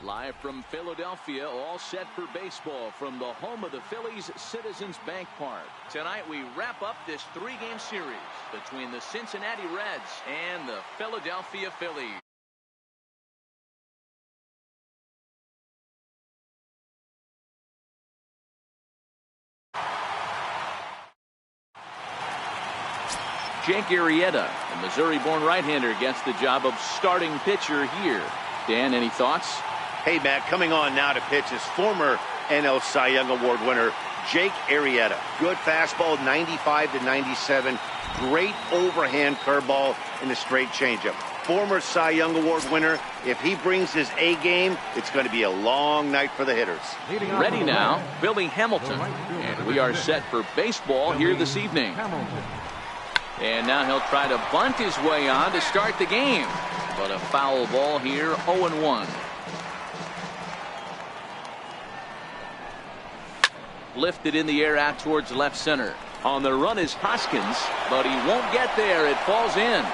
Live from Philadelphia, all set for baseball from the home of the Phillies, Citizens Bank Park. Tonight we wrap up this three-game series between the Cincinnati Reds and the Philadelphia Phillies. Jake Arrieta, the Missouri-born right-hander, gets the job of starting pitcher here. Dan, any thoughts? Hey, Matt, coming on now to pitch is former NL Cy Young Award winner Jake Arrieta. Good fastball, 95 to 97. Great overhand curveball and a straight changeup. Former Cy Young Award winner. If he brings his A game, it's going to be a long night for the hitters. Ready now, Billy Hamilton. And we are set for baseball here this evening. And now he'll try to bunt his way on to start the game. But a foul ball here, 0-1. Lifted in the air out towards left center. On the run is Hoskins, but he won't get there. It falls in.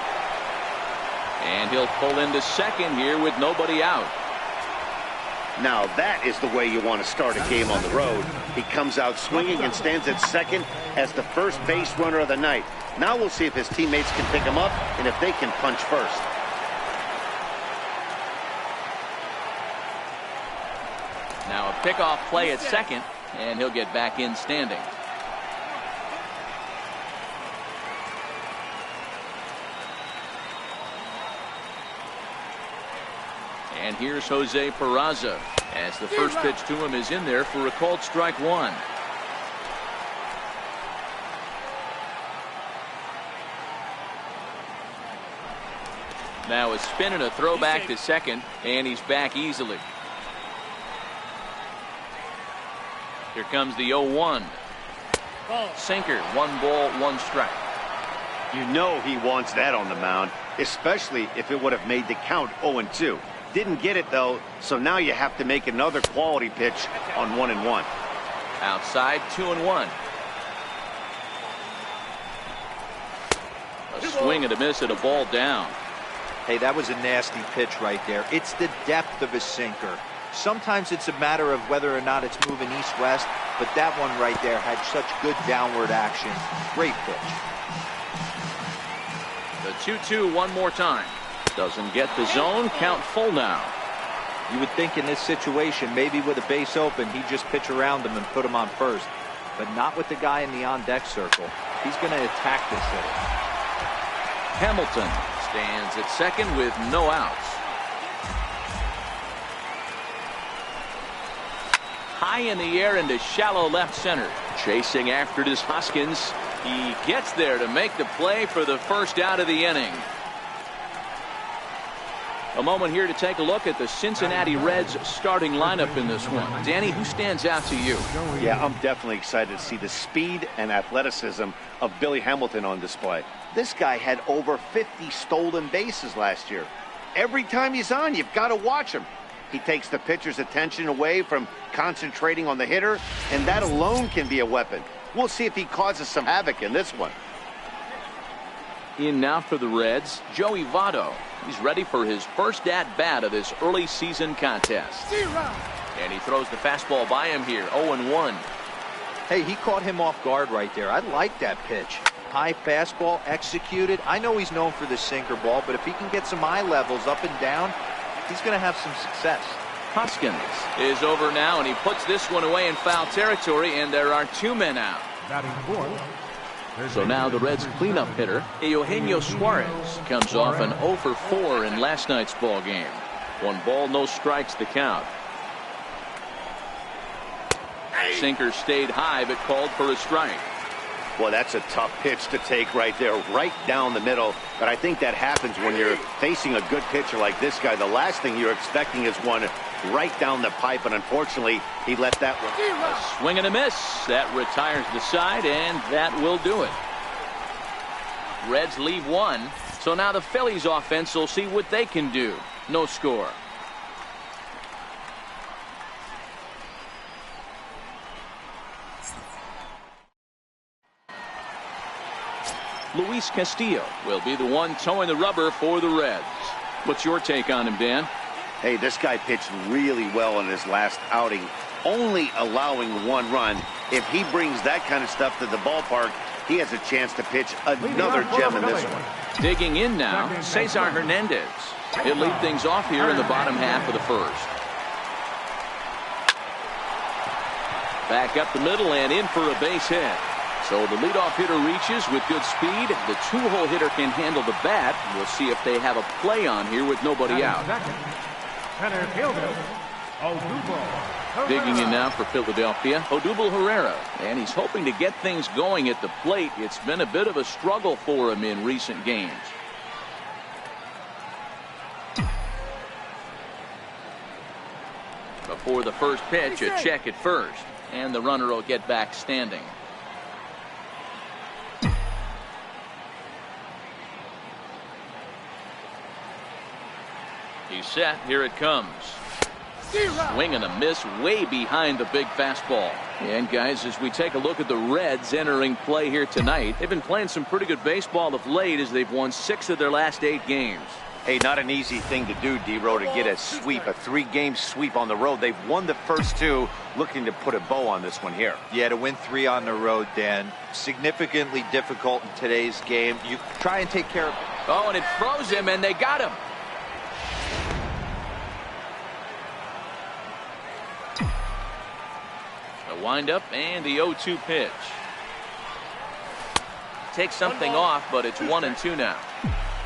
And he'll pull into second here with nobody out. Now that is the way you want to start a game on the road. He comes out swinging and stands at second as the first base runner of the night. Now we'll see if his teammates can pick him up and if they can punch first. Now a pickoff play at second, and he'll get back in standing. And here's Jose Peraza as the first pitch to him is in there for a called strike one. Now a spin and a throw back to second, and he's back easily. Here comes the 0-1. Sinker, 1 ball, 1 strike. You know he wants that on the mound, especially if it would have made the count 0-2. Didn't get it though, so now you have to make another quality pitch on 1-1. Outside, 2-1. A swing and a miss and a ball down. Hey, that was a nasty pitch right there. It's the depth of a sinker. Sometimes it's a matter of whether or not it's moving east-west, but that one right there had such good downward action. Great pitch. The 2-2 one more time. Doesn't get the zone. Count full now. You would think in this situation, maybe with a base open, he'd just pitch around him and put him on first. But not with the guy in the on-deck circle. He's going to attack this hitter. Hamilton stands at second with no outs. High in the air into shallow left center. Chasing after it is Hoskins. He gets there to make the play for the first out of the inning. A moment here to take a look at the Cincinnati Reds starting lineup in this one. Danny, who stands out to you? Yeah, I'm definitely excited to see the speed and athleticism of Billy Hamilton on display. This guy had over 50 stolen bases last year. Every time he's on, you've got to watch him. He takes the pitcher's attention away from concentrating on the hitter, and that alone can be a weapon. We'll see if he causes some havoc in this one. In now for the Reds, Joey Votto. He's ready for his first at-bat of this early season contest. And he throws the fastball by him here, 0-1. Hey, he caught him off guard right there. I like that pitch. High fastball executed. I know he's known for the sinker ball, but if he can get some eye levels up and down, he's going to have some success. Hoskins is over now, and he puts this one away in foul territory, and there are 2 men out. So now the Reds cleanup hitter, Eugenio Suarez, comes off an 0 for 4 in last night's ball game. 1 ball, no strikes the count. Sinker stayed high, but called for a strike. Well, that's a tough pitch to take right there, right down the middle. But I think that happens when you're facing a good pitcher like this guy. The last thing you're expecting is one right down the pipe, and unfortunately, he let that one. A swing and a miss. That retires the side, and that will do it. Reds leave 1, so now the Phillies offense will see what they can do. No score. Luis Castillo will be the one towing the rubber for the Reds. What's your take on him, Dan? Hey, this guy pitched really well in his last outing, only allowing 1 run. If he brings that kind of stuff to the ballpark, he has a chance to pitch another gem in this one. Digging in now, Cesar Hernandez. He'll lead things off here in the bottom half of the first. Back up the middle and in for a base hit. So the leadoff hitter reaches with good speed. The 2-hole hitter can handle the bat. We'll see if they have a play on here with nobody out. Digging in now for Philadelphia, Odubel Herrera. And he's hoping to get things going at the plate. It's been a bit of a struggle for him in recent games. Before the first pitch, a check at first. And the runner will get back standing. He's set. Here it comes. Swing and a miss way behind the big fastball. And guys, as we take a look at the Reds entering play here tonight, they've been playing some pretty good baseball of late as they've won 6 of their last 8 games. Hey, not an easy thing to do, D-Row, to get a sweep, a 3-game sweep on the road. They've won the first 2, looking to put a bow on this one here. Yeah, to win 3 on the road, Dan, significantly difficult in today's game. You try and take care of it. Oh, and it froze him, and they got him. The windup and the 0-2 pitch. Takes something off, but it's 1-2 now.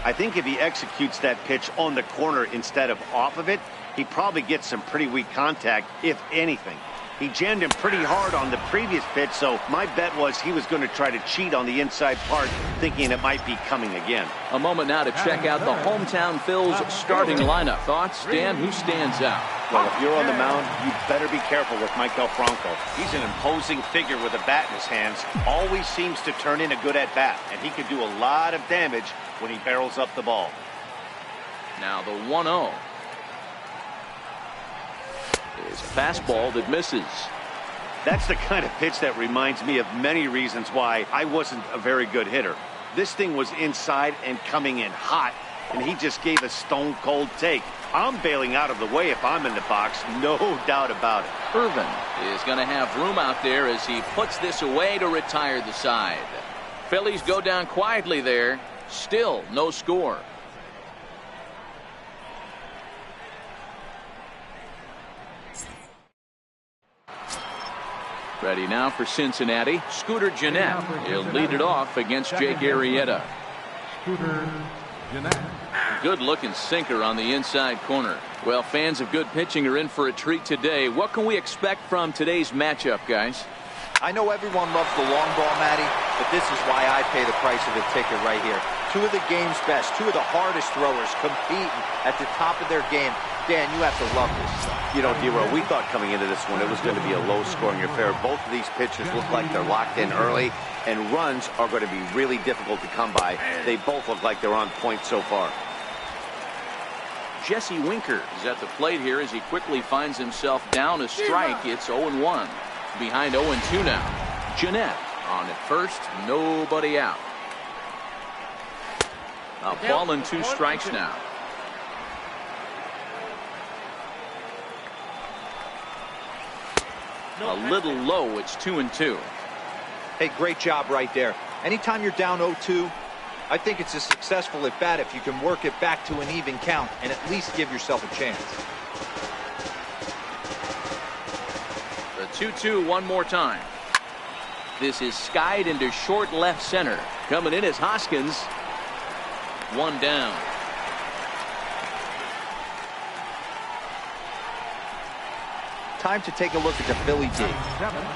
I think if he executes that pitch on the corner instead of off of it, he probably gets some pretty weak contact, if anything. He jammed him pretty hard on the previous pitch, so my bet was he was going to try to cheat on the inside part, thinking it might be coming again. A moment now to check out the hometown Phillies starting lineup. Thoughts, Dan? Who stands out? Well, if you're on the mound, you better be careful with Michael Franco. He's an imposing figure with a bat in his hands. Always seems to turn in a good at-bat, and he could do a lot of damage when he barrels up the ball. Now the 1-0. Is a fastball that misses. That's the kind of pitch that reminds me of many reasons why I wasn't a very good hitter. This thing was inside and coming in hot, and he just gave a stone-cold take. I'm bailing out of the way if I'm in the box, no doubt about it. Irvin is going to have room out there as he puts this away to retire the side. Phillies go down quietly there. Still no score. Ready now for Cincinnati. Scooter Gennett. He'll lead it off against Jake Arrieta. Scooter Gennett. Good looking sinker on the inside corner. Well, fans of good pitching are in for a treat today. What can we expect from today's matchup, guys? I know everyone loves the long ball, Matty, but this is why I pay the price of a ticket right here. 2 of the game's best, 2 of the hardest throwers competing at the top of their game. Dan, you have to love this stuff. You know, D-Row, we thought coming into this one it was going to be a low-scoring affair. Both of these pitchers look like they're locked in early, and runs are going to be really difficult to come by. They both look like they're on point so far. Jesse Winker is at the plate here as he quickly finds himself down a strike. It's 0-1. Behind 0-2 now. Gennett on at first, nobody out. A ball and 2 strikes now. A little low, it's 2-2. Hey, great job right there. Anytime you're down 0-2, I think it's a successful at bat if you can work it back to an even count and at least give yourself a chance. The 2-2 one more time. This is skied into short left center. Coming in is Hoskins. 1 down. Time to take a look at the Philly D.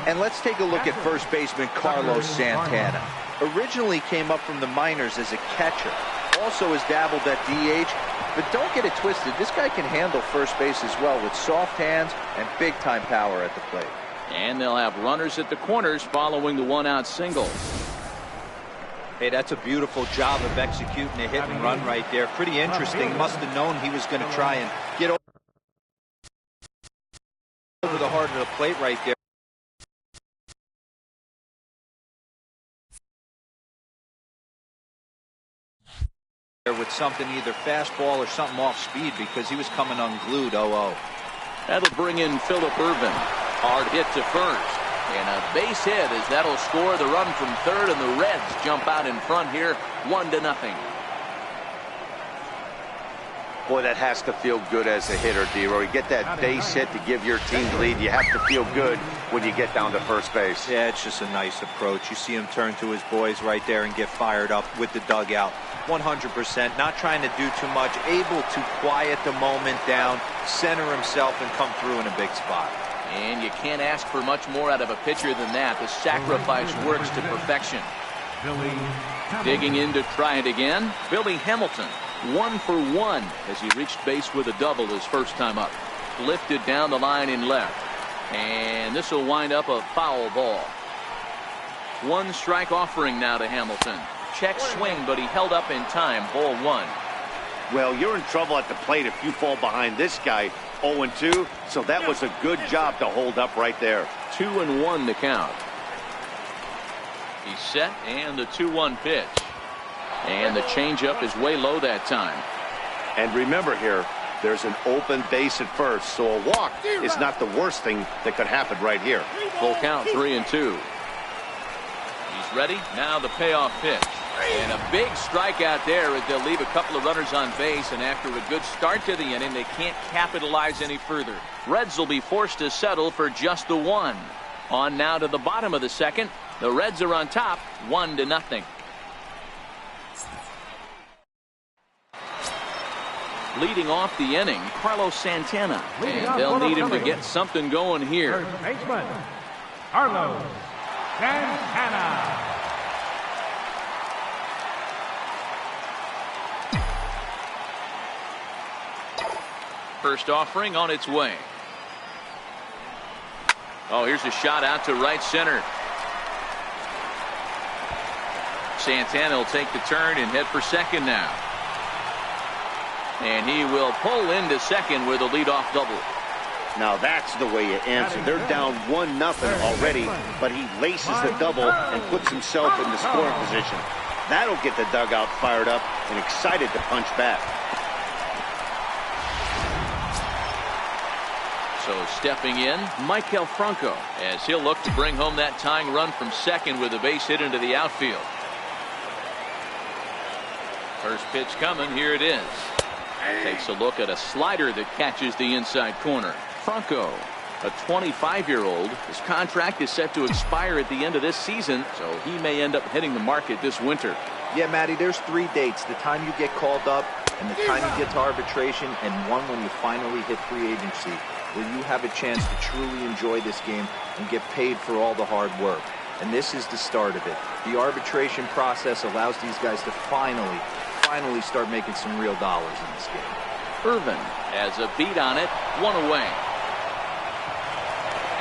And let's take a look at first baseman Carlos Santana. Originally came up from the minors as a catcher. Also has dabbled at DH. But don't get it twisted. This guy can handle first base as well with soft hands and big-time power at the plate. And they'll have runners at the corners following the 1-out single. Hey, that's a beautiful job of executing a hit and run right there. Pretty interesting. Must have known he was going to try and get over the heart of the plate right there. with something, either fastball or something off speed, because he was coming unglued. 0-0. That'll bring in Phillip Ervin. Hard hit to first. And a base hit as that'll score the run from third, and the Reds jump out in front here 1-0. Boy, that has to feel good as a hitter, D-Roy. You get that base hit to give your team the lead. You have to feel good when you get down to first base. Yeah, it's just a nice approach. You see him turn to his boys right there and get fired up with the dugout. 100%, not trying to do too much, able to quiet the moment down, center himself, and come through in a big spot. And you can't ask for much more out of a pitcher than that. The sacrifice works to perfection. Digging in to try it again, Billy Hamilton. 1 for 1 as he reached base with a double his first time up. Lifted down the line in left. And this will wind up a foul ball. 1 strike offering now to Hamilton. Check swing, but he held up in time. Ball 1. Well, you're in trouble at the plate if you fall behind this guy. 0-2, so that was a good job to hold up right there. 2-1 to count. He's set, and the 2-1 pitch. And the changeup is way low that time. And remember here, there's an open base at first, so a walk is not the worst thing that could happen right here. Full count, 3-2. He's ready. Now the payoff pitch. And a big strikeout there as they'll leave a couple of runners on base, and after a good start to the inning, they can't capitalize any further. Reds will be forced to settle for just the 1. On now to the bottom of the second. The Reds are on top, 1-0. Leading off the inning, Carlos Santana. And they'll need him to get something going here. First baseman, Carlos Santana. First offering on its way. Oh, here's a shot out to right center. Santana will take the turn and head for second now. And he will pull into second with a leadoff double. Now that's the way you answer. They're down 1-0 already, but he laces the double and puts himself in the scoring position. That'll get the dugout fired up and excited to punch back. So stepping in, Michael Franco, as he'll look to bring home that tying run from second with a base hit into the outfield. First pitch coming, here it is. Takes a look at a slider that catches the inside corner. Franco, a 25-year-old. His contract is set to expire at the end of this season, so he may end up hitting the market this winter. Yeah, Matty, there's 3 dates. The time you get called up, and the time you get to arbitration, and one when you finally hit free agency, where you have a chance to truly enjoy this game and get paid for all the hard work. And this is the start of it. The arbitration process allows these guys to finally start making some real dollars in this game. Ervin has a beat on it, 1 away.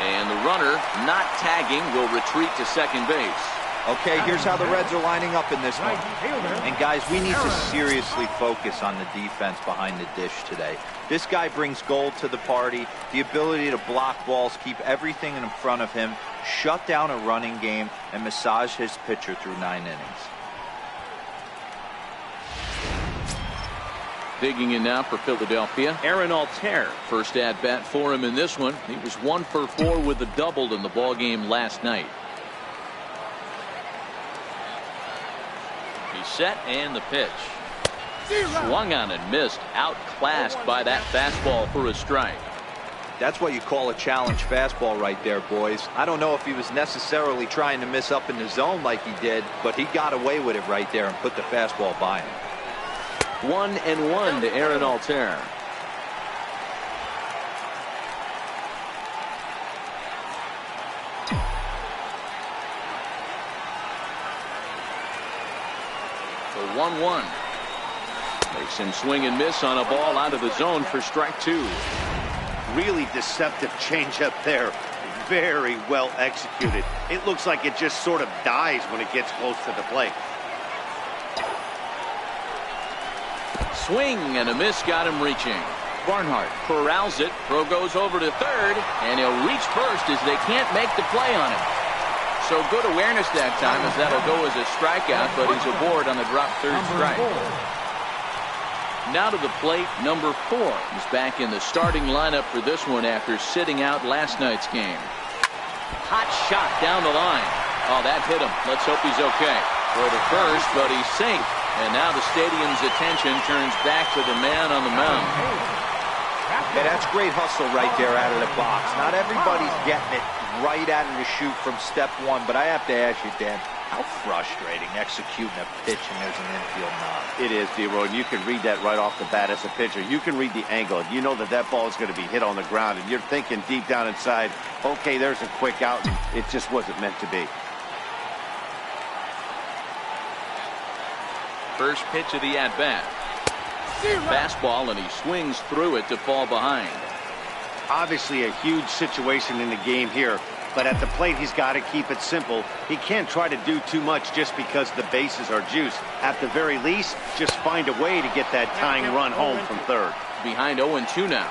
And the runner, not tagging, will retreat to second base. Okay, here's how the Reds are lining up in this one. And guys, we need to seriously focus on the defense behind the dish today. This guy brings gold to the party, the ability to block balls, keep everything in front of him, shut down a running game, and massage his pitcher through 9 innings. Digging in now for Philadelphia, Aaron Altair. First at bat for him in this one. He was 1 for 4 with a double in the ball game last night. He's set, and the pitch. Swung on and missed, outclassed by that fastball for a strike. That's what you call a challenge fastball right there, boys. I don't know if he was necessarily trying to miss up in the zone like he did, but he got away with it right there and put the fastball by him. 1-1 to Aaron Altair. The 1-1. Makes him swing and miss on a ball out of the zone for strike 2. Really deceptive changeup there. Very well executed. It looks like it just sort of dies when it gets close to the plate. Swing and a miss got him reaching. Barnhart corrals it. Throw goes over to third, and he'll reach first as they can't make the play on him. So good awareness that time as that'll go as a strikeout, but he's aboard on the drop third strike. Now to the plate, number 4. He's back in the starting lineup for this one after sitting out last night's game. Hot shot down the line. Oh, that hit him. Let's hope he's okay. Throw to first, but he's safe. And now the stadium's attention turns back to the man on the mound. Yeah, that's great hustle right there out of the box. Not everybody's getting it right out of the chute from step one, but I have to ask you, Dan, how frustrating executing a pitch and there's an infield knock. It is, D-Roy, and you can read that right off the bat as a pitcher. You can read the angle. You know that that ball is going to be hit on the ground, and you're thinking deep down inside, okay, there's a quick out, and it just wasn't meant to be. First pitch of the at-bat. Fastball, and he swings through it to fall behind. Obviously a huge situation in the game here, but at the plate he's got to keep it simple. He can't try to do too much just because the bases are juiced. At the very least, just find a way to get that tying run home from third. Behind 0-2 now.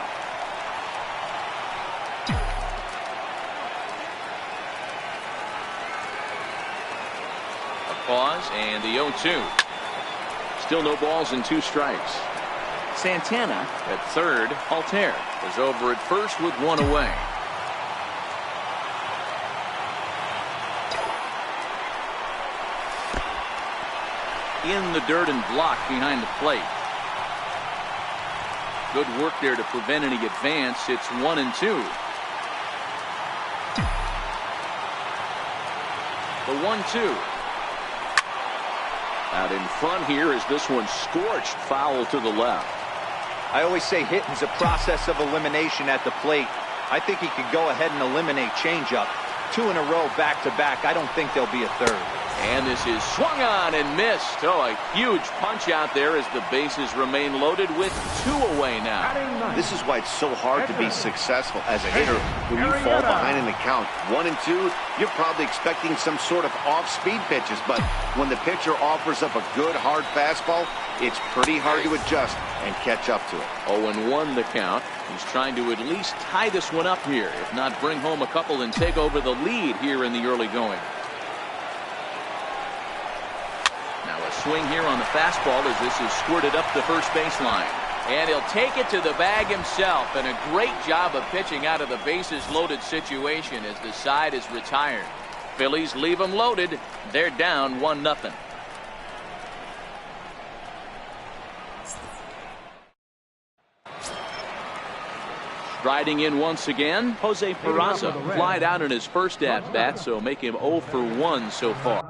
A pause and the 0-2. Still no balls and 2 strikes. Santana at third. Altair is over at first with 1 away. In the dirt and blocked behind the plate. Good work there to prevent any advance. It's 1-2. The 1-2. Out in front here is this one scorched foul to the left. I always say hitting's a process of elimination at the plate. I think he could go ahead and eliminate changeup. 2 in a row back-to-back. I don't think there'll be a third. And this is swung on and missed. Oh, a huge punch out there as the bases remain loaded with 2 away now. This is why it's so hard to be successful as a hitter when you fall behind in the count. 1-2, you're probably expecting some sort of off-speed pitches, but when the pitcher offers up a good hard fastball, it's pretty hard to adjust and catch up to it. 0-1 the count. He's trying to at least tie this one up here, if not bring home a couple and take over the lead here in the early going. Now a swing here on the fastball as this is squirted up the first baseline. And he'll take it to the bag himself, and a great job of pitching out of the bases loaded situation as the side is retired. Phillies leave them loaded. They're down 1-0. Striding in once again, Jose Peraza flied out in his first at-bat, so make him 0 for 1 so far.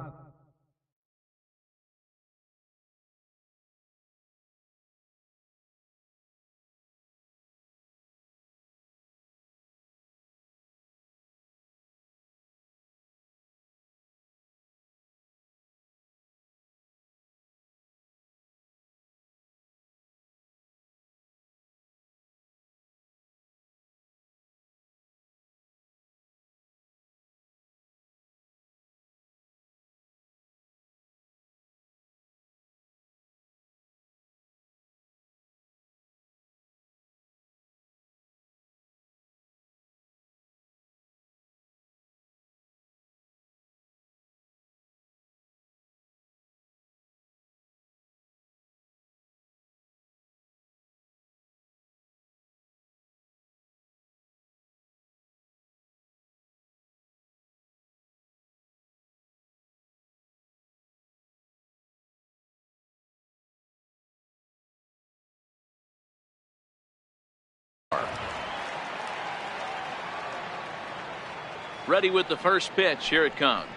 Ready with the first pitch. Here it comes.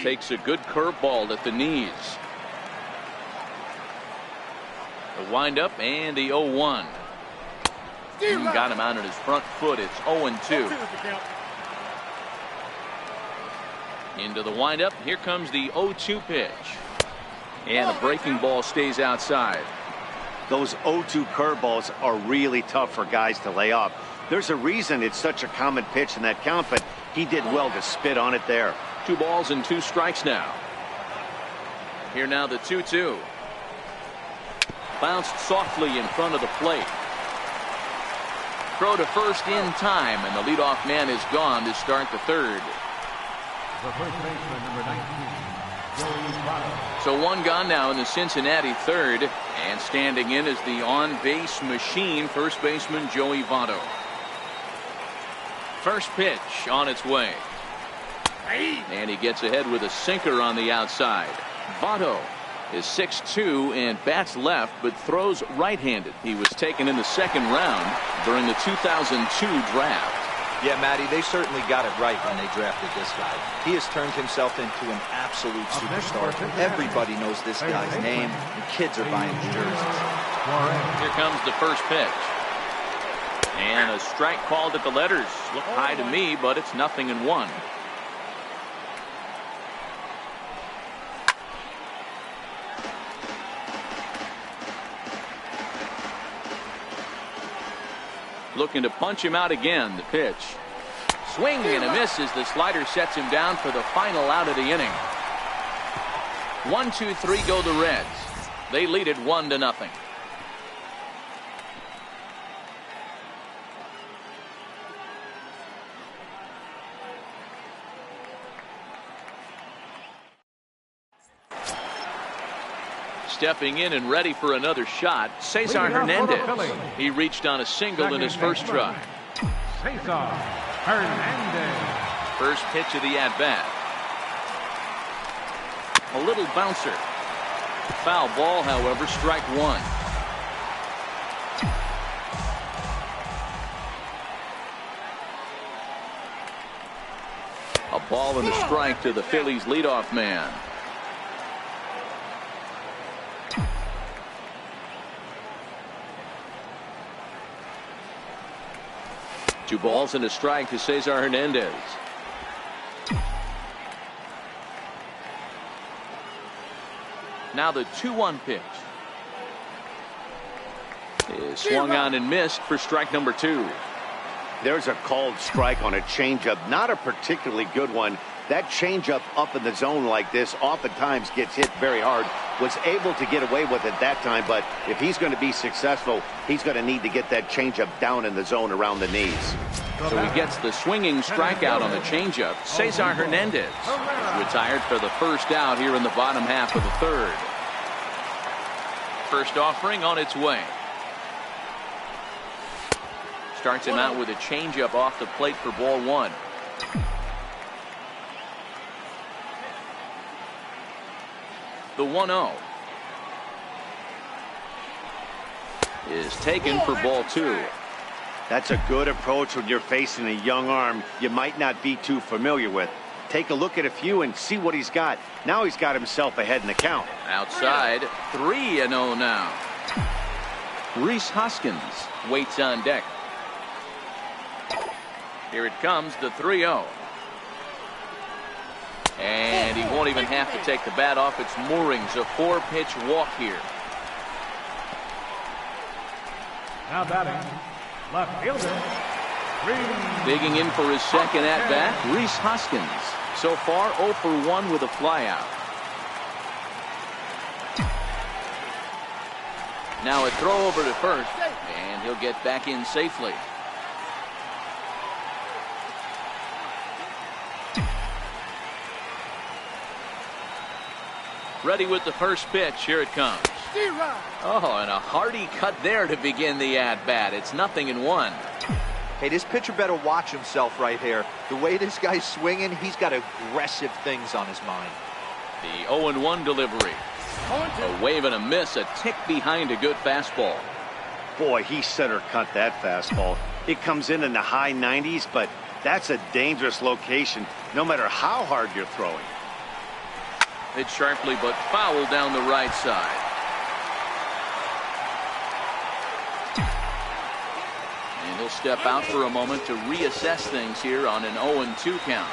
Takes a good curveball at the knees. The windup and the 0-1. Got him out on his front foot. It's 0-2. Into the windup. Here comes the 0-2 pitch. And a breaking ball stays outside. Those 0-2 curveballs are really tough for guys to lay off. There's a reason it's such a common pitch in that count, but he did well to spit on it there. 2 balls and 2 strikes now. Here now the 2-2. Bounced softly in front of the plate. Throw to first in time, and the leadoff man is gone to start the third. The first baseman, number 19, Joey Votto. So one gone now in the Cincinnati third, and standing in is the on-base machine, first baseman Joey Votto. First pitch on its way. And he gets ahead with a sinker on the outside. Votto is 6'2" and bats left, but throws right-handed. He was taken in the second round during the 2002 draft. Yeah, Matty, they certainly got it right when they drafted this guy. He has turned himself into an absolute superstar. Everybody knows this guy's name, and kids are buying his jerseys. Here comes the first pitch. And a strike called at the letters. Look high to me, but it's 0-1. Looking to punch him out again. The pitch. Swing and a miss as the slider sets him down for the final out of the inning. 1-2-3 go the Reds. They lead it 1-0. Stepping in and ready for another shot, Cesar Hernandez. He reached on a single in his first try. Cesar Hernandez. First pitch of the at-bat. A little bouncer. Foul ball, however, strike one. A ball and a strike to the Phillies leadoff man. Two balls and a strike to Cesar Hernandez. Now the 2-1 pitch is swung on and missed for strike number 2. There's a called strike on a changeup, not a particularly good one. That changeup up in the zone like this oftentimes gets hit very hard. Was able to get away with it that time, but if he's going to be successful, he's going to need to get that changeup down in the zone around the knees. So he gets the swinging strikeout on the changeup. Cesar Hernandez is retired for the first out here in the bottom half of the third. First offering on its way. Starts him out with a changeup off the plate for ball one. The 1-0 is taken for ball two. That's a good approach when you're facing a young arm you might not be too familiar with. Take a look at a few and see what he's got. Now he's got himself ahead in the count. Outside, 3-0 now. Rhys Hoskins waits on deck. Here it comes, the 3-0. And he won't even have to take the bat off its moorings. A 4-pitch walk here. Now batting, left fielder. Digging in for his second at-bat, Rhys Hoskins. So far 0 for 1 with a flyout. Now a throw over to first, and he'll get back in safely. Ready with the first pitch. Here it comes. Oh, and a hearty cut there to begin the at-bat. It's 0-1. Hey, this pitcher better watch himself right here. The way this guy's swinging, he's got aggressive things on his mind. The 0-1 delivery. A wave and a miss, a tick behind a good fastball. Boy, he center cut that fastball. It comes in the high 90s, but that's a dangerous location no matter how hard you're throwing. Hit sharply but foul down the right side. And he'll step out for a moment to reassess things here on an 0-2 count.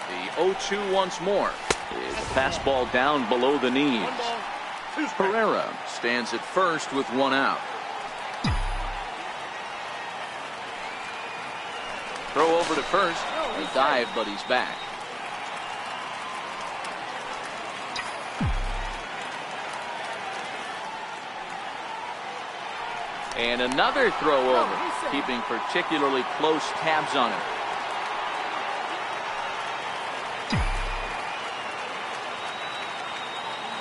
The 0-2 once more. Is a fastball down below the knees. Pereira stands at first with one out. Throw over to first. A dive, but he's back. And another throw over, keeping particularly close tabs on him.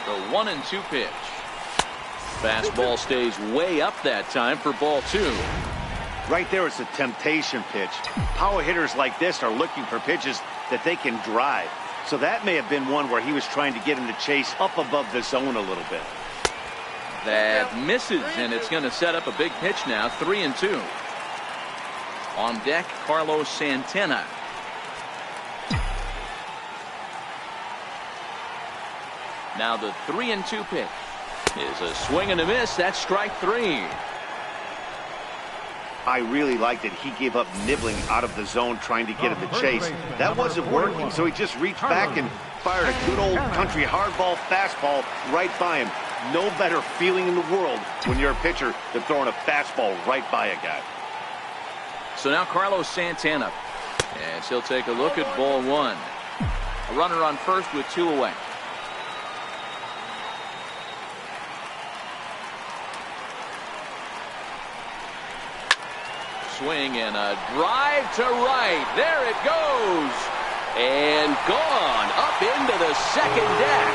The 1-2 pitch. Fastball stays way up that time for ball 2. Right there, it's a temptation pitch. Power hitters like this are looking for pitches that they can drive. So that may have been one where he was trying to get him to chase up above the zone a little bit. That misses, and it's going to set up a big pitch now. 3-2. On deck, Carlos Santana. Now the 3-2 pitch is a swing and a miss. That's strike 3. I really liked it. He gave up nibbling out of the zone trying to get him to chase. That wasn't working, so he just reached back and fired a good old country hardball fastball right by him. No better feeling in the world when you're a pitcher than throwing a fastball right by a guy. So now Carlos Santana, as he'll take a look at ball 1. A runner on first with 2 away. Swing and a drive to right. There it goes. And gone up into the second deck.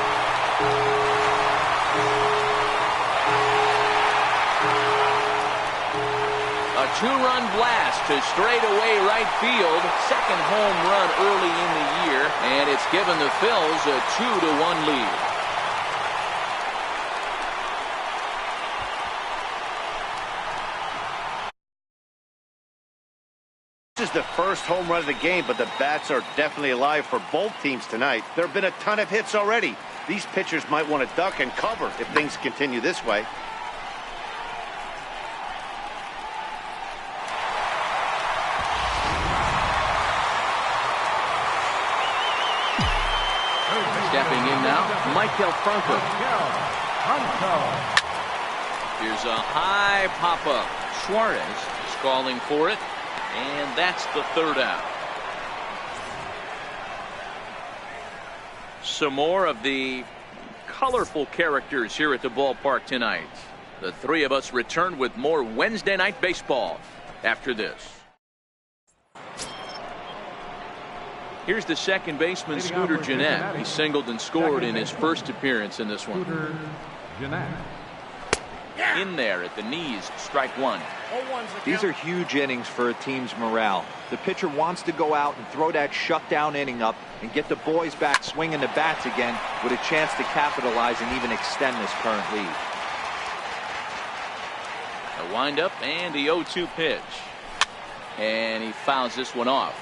A 2-run blast to straightaway right field. Second home run early in the year. And it's given the Phils a 2-1 lead. This is the first home run of the game, but the bats are definitely alive for both teams tonight. There have been a ton of hits already. These pitchers might want to duck and cover if things continue this way. Stepping in now, Michael Franco. Here's a high pop-up. Suarez is calling for it. And that's the 3rd out. Some more of the colorful characters here at the ballpark tonight. The 3 of us return with more Wednesday night baseball after this. Here's the second baseman, Scooter Gennett. He singled and scored in his first appearance in this one. In there at the knees, strike 1. These are huge innings for a team's morale. The pitcher wants to go out and throw that shutdown inning up and get the boys back swinging the bats again with a chance to capitalize and even extend this current lead. A windup and the 0-2 pitch. And he fouls this one off.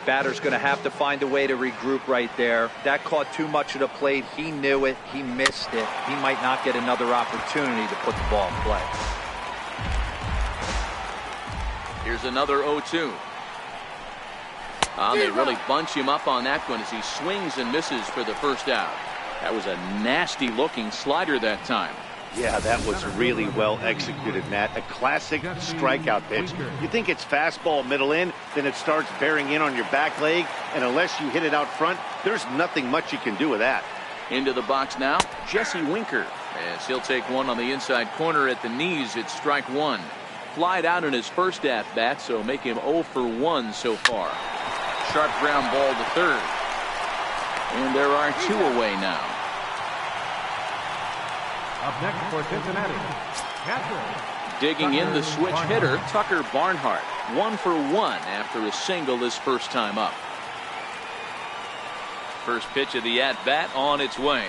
Batter's going to have to find a way to regroup right there. That caught too much of the plate. He knew it. He missed it. He might not get another opportunity to put the ball in play. Here's another 0-2. They really bunch him up on that one as he swings and misses for the first out. That was a nasty looking slider that time. Yeah, that was really well executed, Matt. A classic strikeout pitch. You think it's fastball middle in, then it starts bearing in on your back leg, and unless you hit it out front, there's nothing much you can do with that. Into the box now, Jesse Winker, as he'll take one on the inside corner at the knees. It's strike 1. Flied out in his first at-bat, so make him 0 for 1 so far. Sharp ground ball to third. And there are 2 away now. Up next for Cincinnati, catcher. Digging in the switch hitter, Tucker Barnhart. 1 for 1 after a single his first time up. First pitch of the at-bat on its way.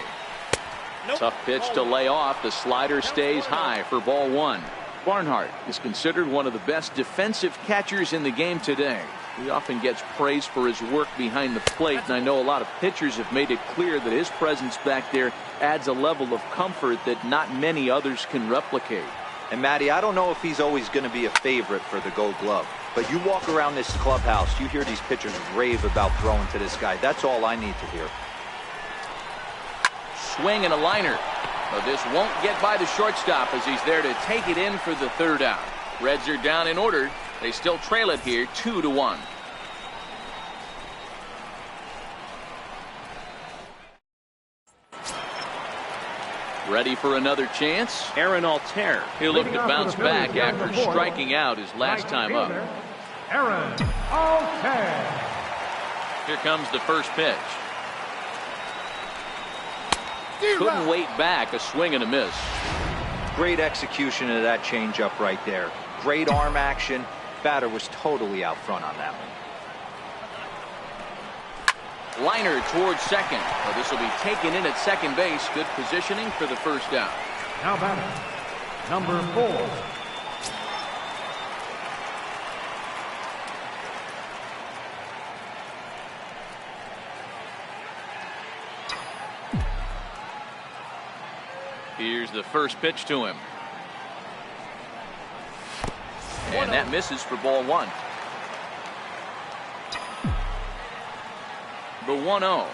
Tough pitch to lay off. The slider stays high for ball 1. Barnhart is considered one of the best defensive catchers in the game today. He often gets praised for his work behind the plate, and I know a lot of pitchers have made it clear that his presence back there adds a level of comfort that not many others can replicate. And Matty, I don't know if he's always going to be a favorite for the Gold Glove, but you walk around this clubhouse, you hear these pitchers rave about throwing to this guy. That's all I need to hear. Swing and a liner. But this won't get by the shortstop as he's there to take it in for the 3rd out. Reds are down and ordered. They still trail it here 2-1. Ready for another chance? Aaron Altair. He'll look to bounce back after striking out his last time up. Aaron Altair. Here comes the first pitch. Couldn't wait back. A swing and a miss. Great execution of that changeup right there. Great arm action. Batter was totally out front on that one. Liner towards second. Well, this will be taken in at second base. Good positioning for the first down. Now batter, number 4. Here's the first pitch to him. And that misses for ball 1. The 1-0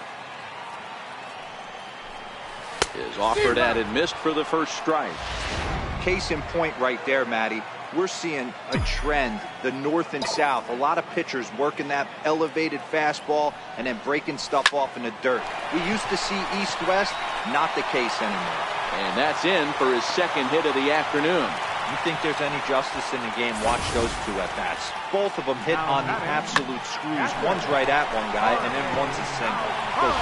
is offered at and missed for the first strike. Case in point right there, Matty. We're seeing a trend, the north and south. A lot of pitchers working that elevated fastball and then breaking stuff off in the dirt. We used to see east-west, not the case anymore. And that's in for his second hit of the afternoon. You think there's any justice in the game, watch those two at-bats. Both of them hit on the absolute screws. One's right at one guy, and then one's a single. Goes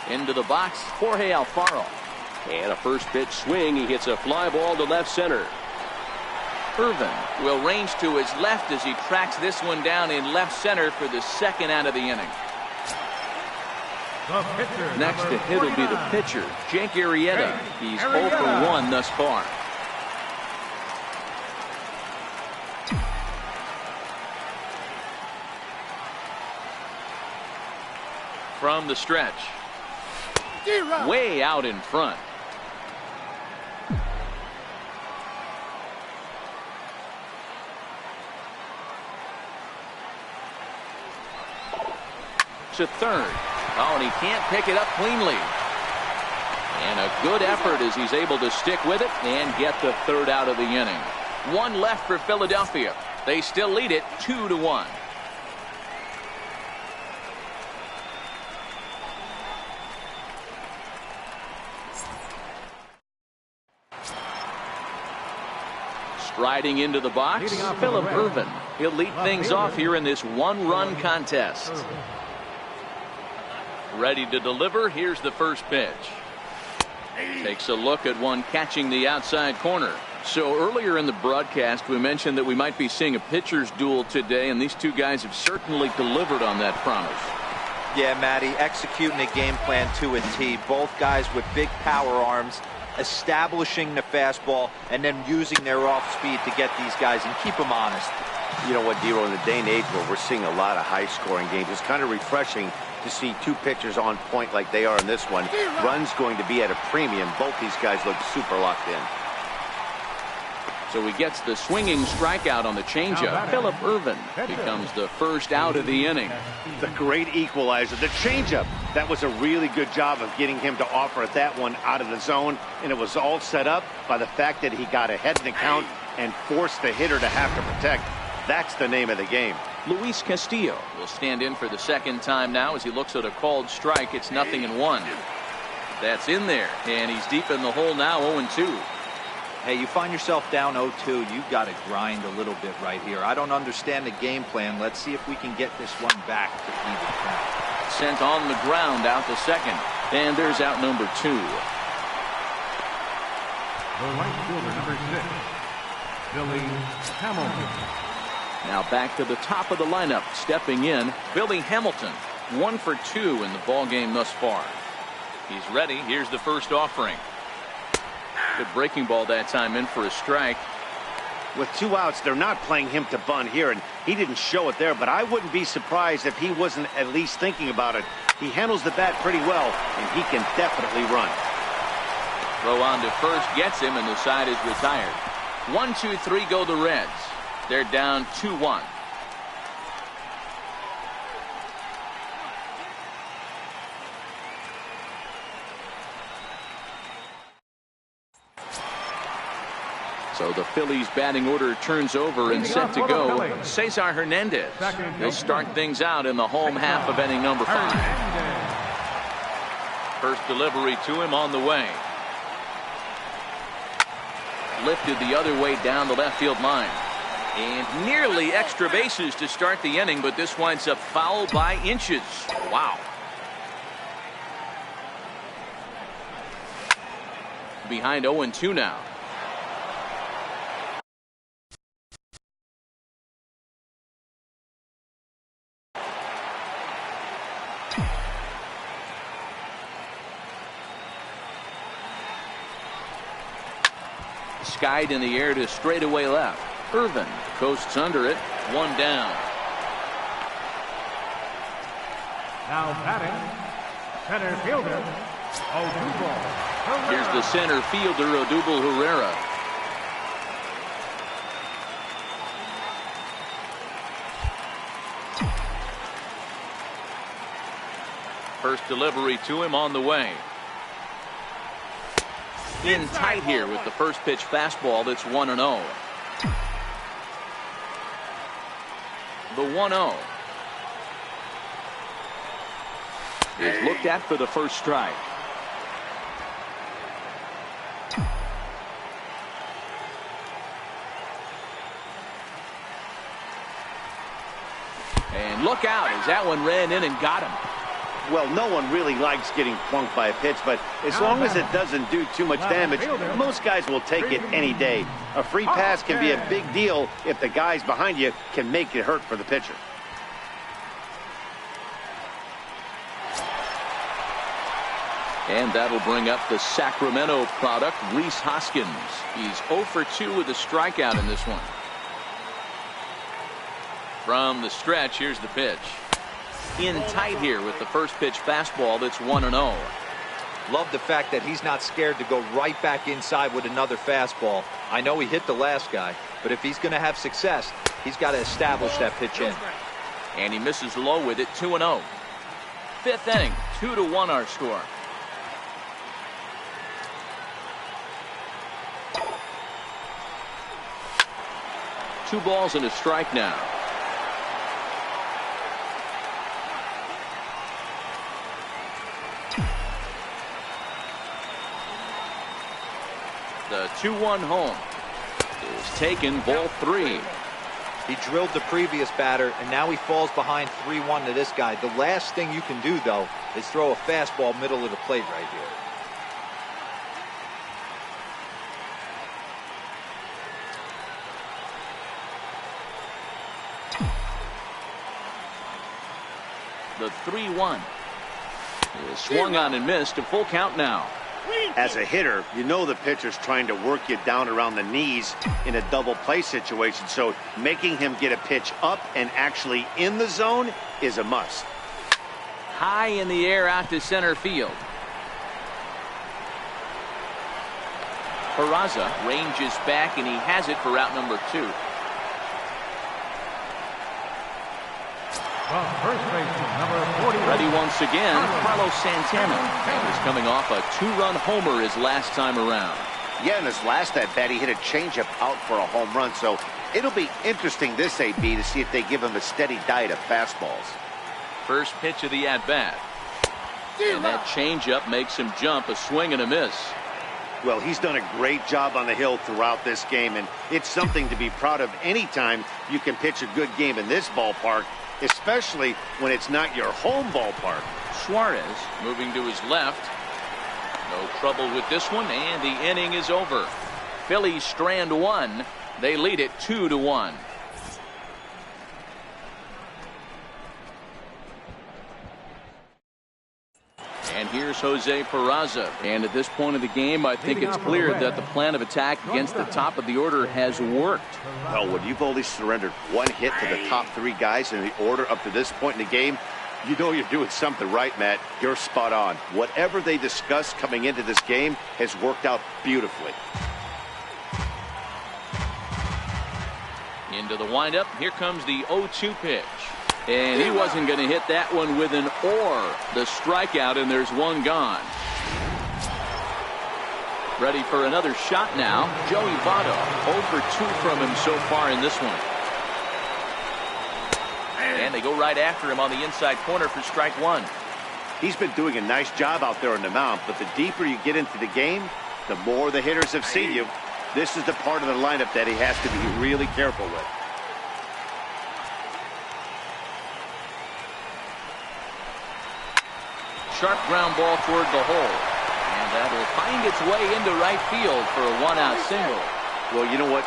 good. Into the box, Jorge Alfaro. And a first pitch swing. He hits a fly ball to left center. Irvin will range to his left as he tracks this one down in left center for the second out of the inning. Next to hit will be the pitcher, Jake Arrieta. He's 0 for 1 thus far. From the stretch. Way out in front. To third. Oh, and he can't pick it up cleanly. And a good effort as he's able to stick with it and get the third out of the inning. One left for Philadelphia. They still lead it 2-1. Striding into the box, Phillip Ervin. He'll lead things off here in this one-run contest. Ready to deliver. Here's the first pitch. Takes a look at one catching the outside corner. So earlier in the broadcast, we mentioned that we might be seeing a pitcher's duel today, and these two guys have certainly delivered on that promise. Yeah, Matty, executing a game plan to a T. Both guys with big power arms, establishing the fastball, and then using their off speed to get these guys and keep them honest. You know what, Dero, in the day and age where we're seeing a lot of high-scoring games, it's kind of refreshing to see two pitchers on point like they are in this one. Runs going to be at a premium. Both these guys look super locked in. So he gets the swinging strikeout on the changeup. Phillip Ervin becomes the first out of the inning. The great equalizer, the changeup. That was a really good job of getting him to offer at that one out of the zone, and it was all set up by the fact that he got ahead in the count and forced the hitter to have to protect. That's the name of the game. Luis Castillo will stand in for the second time now as he looks at a called strike. It's 0-1. That's in there, and he's deep in the hole now, 0-2. Hey, you find yourself down 0-2, you've got to grind a little bit right here. I don't understand the game plan. Let's see if we can get this one back to even count. Sent on the ground out to second, and there's out number 2. The right fielder, number 6, Billy Hamilton. Now back to the top of the lineup, stepping in, Billy Hamilton, 1 for 2 in the ball game thus far. He's ready. Here's the first offering. Good breaking ball that time, in for a strike. With 2 outs, they're not playing him to bunt here, and he didn't show it there, but I wouldn't be surprised if he wasn't at least thinking about it. He handles the bat pretty well, and he can definitely run. Throw on to first, gets him, and the side is retired. 1-2-3 go the Reds. They're down 2-1. So the Phillies batting order turns over and set to go. Cesar Hernandez. He'll start things out in the home half of inning number 5. First delivery to him on the way. Lifted the other way down the left field line. And nearly extra bases to start the inning, but this winds up foul by inches. Wow. Behind 0-2 now. Skied in the air to straightaway left. Irvin coasts under it. One down. Now batting, center fielder, Odubel Herrera. Here's the center fielder, Odubel Herrera. First delivery to him on the way. In tight here with the first pitch fastball that's 1-0. The 1-0 is looked at for the first strike. And look out as that one ran in and got him. Well, no one really likes getting plunked by a pitch, but as long as it doesn't do too much damage, most guys will take it any day. A free pass can be a big deal if the guys behind you can make it hurt for the pitcher. And that'll bring up the Sacramento product, Rhys Hoskins. He's 0 for 2 with a strikeout in this one. From the stretch, here's the pitch. In tight here with the first pitch fastball that's 1-0. Love the fact that he's not scared to go right back inside with another fastball. I know he hit the last guy, but if he's going to have success, he's got to establish that pitch in. And he misses low with it, 2-0. Fifth inning, 2-1 our score. Two balls and a strike now. The 2-1 home is taken, ball 3. He drilled the previous batter, and now he falls behind 3-1 to this guy. The last thing you can do, though, is throw a fastball middle of the plate right here. The 3-1 is swung on and missed. A full count now. As a hitter, you know the pitcher's trying to work you down around the knees in a double play situation, so making him get a pitch up and actually in the zone is a must. High in the air out to center field. Peraza ranges back, and he has it for out number 2. First baseman, number 40. Ready once again, Carlos Santana. He's coming off a 2-run homer his last time around. Yeah, in his last at-bat, he hit a changeup out for a home run, so it'll be interesting this AB to see if they give him a steady diet of fastballs. First pitch of the at-bat. And that changeup makes him jump, a swing and a miss. Well, he's done a great job on the hill throughout this game, and it's something to be proud of anytime you can pitch a good game in this ballpark, especially when it's not your home ballpark. Suarez moving to his left. No trouble with this one, and the inning is over. Phillies strand 1. They lead it 2-1. And here's Jose Peraza. And at this point of the game, I think it's clear that the plan of attack against the top of the order has worked. Well, when you've only surrendered one hit to the top 3 guys in the order up to this point in the game, you know you're doing something right, Matt. You're spot on. Whatever they discussed coming into this game has worked out beautifully. Into the windup. Here comes the 0-2 pitch. And he wasn't going to hit that one with an or. The strikeout, and there's one gone. Ready for another shot now. Joey Votto, 0 for 2 from him so far in this one. And they go right after him on the inside corner for strike 1. He's been doing a nice job out there on the mound, but the deeper you get into the game, the more the hitters have seen you. This is the part of the lineup that he has to be really careful with. Sharp ground ball toward the hole. And that'll find its way into right field for a one-out single. Well, you know what?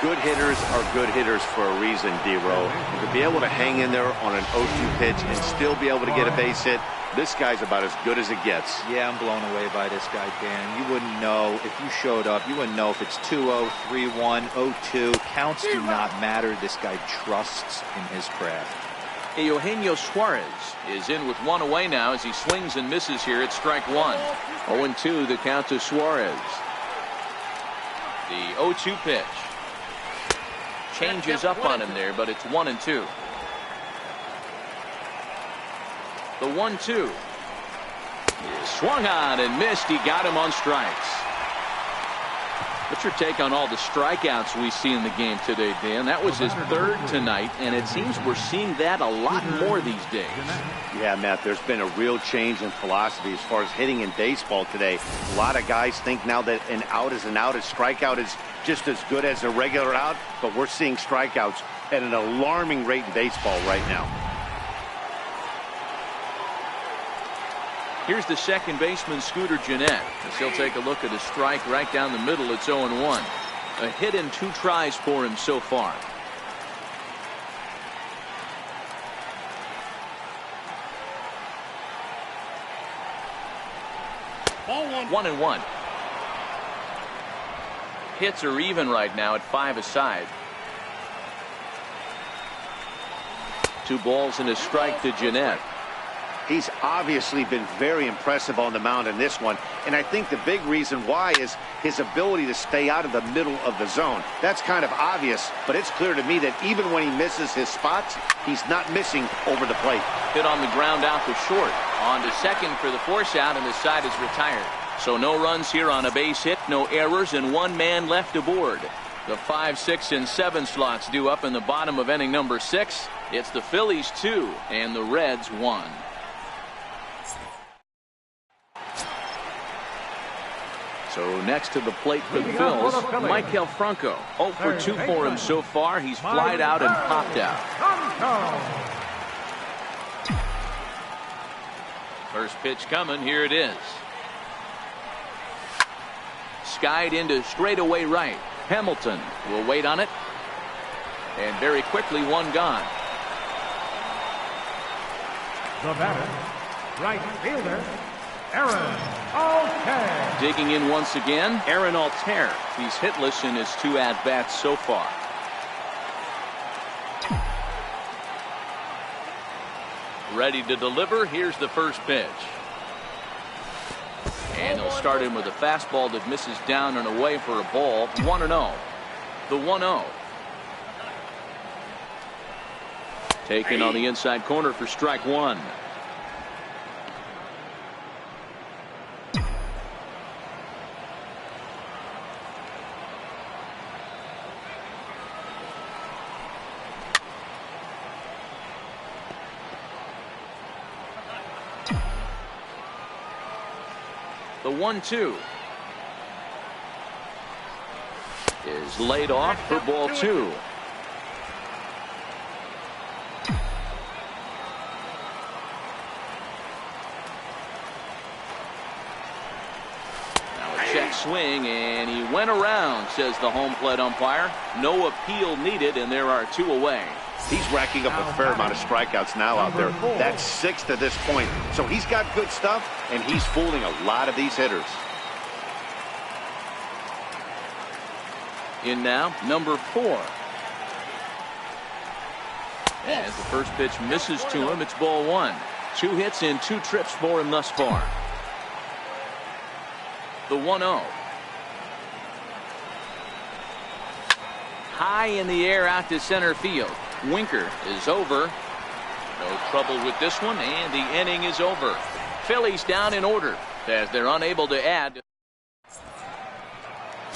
Good hitters are good hitters for a reason, D-Row. To be able to hang in there on an 0-2 pitch and still be able to get a base hit, this guy's about as good as it gets. Yeah, I'm blown away by this guy, Dan. You wouldn't know if you showed up. You wouldn't know if it's 2-0, 3-1, 0-2. Counts do not matter. This guy trusts in his craft. Eugenio Suarez is in with one away now as he swings and misses here at strike one. 0-2 the count to Suarez. The 0-2 pitch. Changes up on him there, but it's 1-2. The 1-2 is swung on and missed. He got him on strikes. What's your take on all the strikeouts we see in the game today, Dan? That was his third tonight, and it seems we're seeing that a lot more these days. Yeah, Matt, there's been a real change in philosophy as far as hitting in baseball today. A lot of guys think now that an out is an out, a strikeout is just as good as a regular out, but we're seeing strikeouts at an alarming rate in baseball right now. Here's the second baseman, Scooter Gennett, as he'll take a look at a strike right down the middle. It's 0-1. A hit in 2 tries for him so far. Ball 1-1. Hits are even right now at 5 aside. 2 balls and a strike to Gennett. He's obviously been very impressive on the mound in this one, and I think the big reason why is his ability to stay out of the middle of the zone. That's kind of obvious, but it's clear to me that even when he misses his spots, he's not missing over the plate. Hit on the ground out to short. On to second for the force out, and the side is retired. So no runs here on a base hit, no errors, and 1 man left aboard. The 5, 6, and 7 slots due up in the bottom of inning number 6. It's the Phillies 2 and the Reds 1. So next to the plate for the Phils, Maikel Franco. 0 for 2 for him so far. He's flied out and popped out. First pitch coming. Here it is. Skied into straightaway right. Hamilton will wait on it. And very quickly, 1 gone. The batter, right fielder, Aaron Altair. Digging in once again, Aaron Altair. He's hitless in his 2 at-bats so far. Ready to deliver. Here's the first pitch. And they'll start him with a fastball that misses down and away for a ball. 1-0. The 1-0. Taken on the inside corner for strike 1. The 1-2 is laid off for ball 2. Now a check swing, and he went around, says the home plate umpire. No appeal needed, and there are 2 away. He's racking up a fair amount of strikeouts now out there. That's 6 to this point. So he's got good stuff, and he's fooling a lot of these hitters. In now, number 4. As the first pitch misses to him, it's ball 1. 2 hits and 2 trips for him thus far. The 1-0. High in the air out to center field. Winker is over. No trouble with this one, and the inning is over. Phillies down in order as they're unable to add.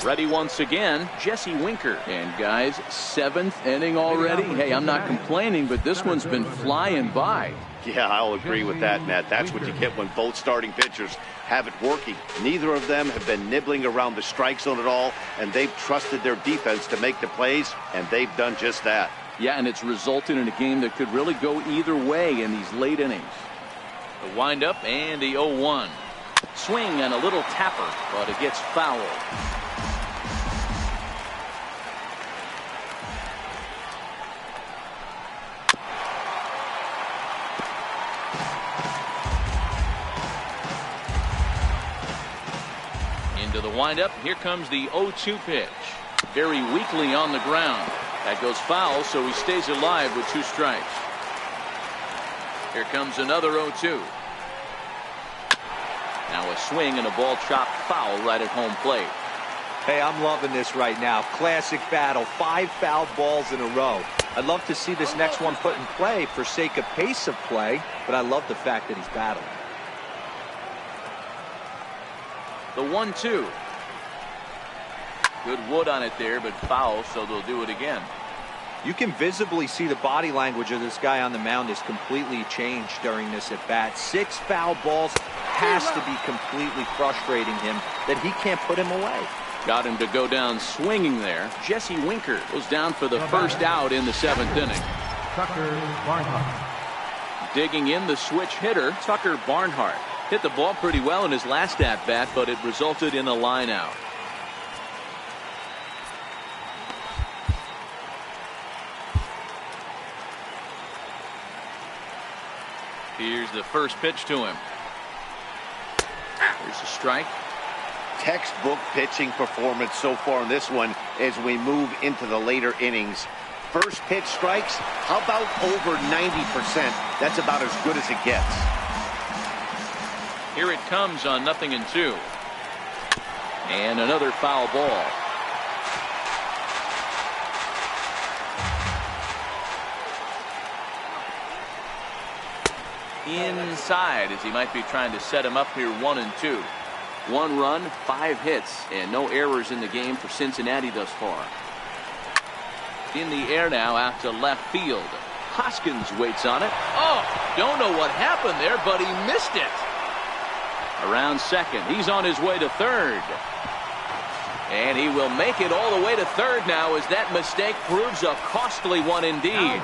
Ready once again, Jesse Winker. And guys, 7th inning already. Hey, I'm not complaining, but this one's been flying by. Yeah, I'll agree with that, Matt. That's what you get when both starting pitchers have it working. Neither of them have been nibbling around the strike zone at all, and they've trusted their defense to make the plays, and they've done just that. Yeah, and it's resulted in a game that could really go either way in these late innings. The windup and the 0-1. Swing and a little tapper, but it gets fouled. Into the windup. Here comes the 0-2 pitch. Very weakly on the ground. That goes foul, so he stays alive with 2 strikes. Here comes another 0-2. Now a swing and a ball chopped foul right at home plate. Hey, I'm loving this right now. Classic battle. 5 fouled balls in a row. I'd love to see this next one put in play for sake of pace of play, but I love the fact that he's battling. The 1-2. Good wood on it there, but foul, so they'll do it again. You can visibly see the body language of this guy on the mound is completely changed during this at bat. 6 foul balls has to be completely frustrating him that he can't put him away. Got him to go down swinging there. Jesse Winker goes down for the first out in the 7th inning. Tucker Barnhart. Digging in the switch hitter, Tucker Barnhart. Hit the ball pretty well in his last at bat, but it resulted in a line out. Here's the first pitch to him. Here's a strike. Textbook pitching performance so far in this one as we move into the later innings. First pitch strikes, how about over 90%? That's about as good as it gets. Here it comes on 0-2. And another foul ball. Inside, as he might be trying to set him up here. 1-2. 1 run, 5 hits, and no errors in the game for Cincinnati thus far. In the air now out to left field. Hoskins waits on it. Oh, don't know what happened there, but he missed it. Around second. He's on his way to third. And he will make it all the way to third now, as that mistake proves a costly one indeed.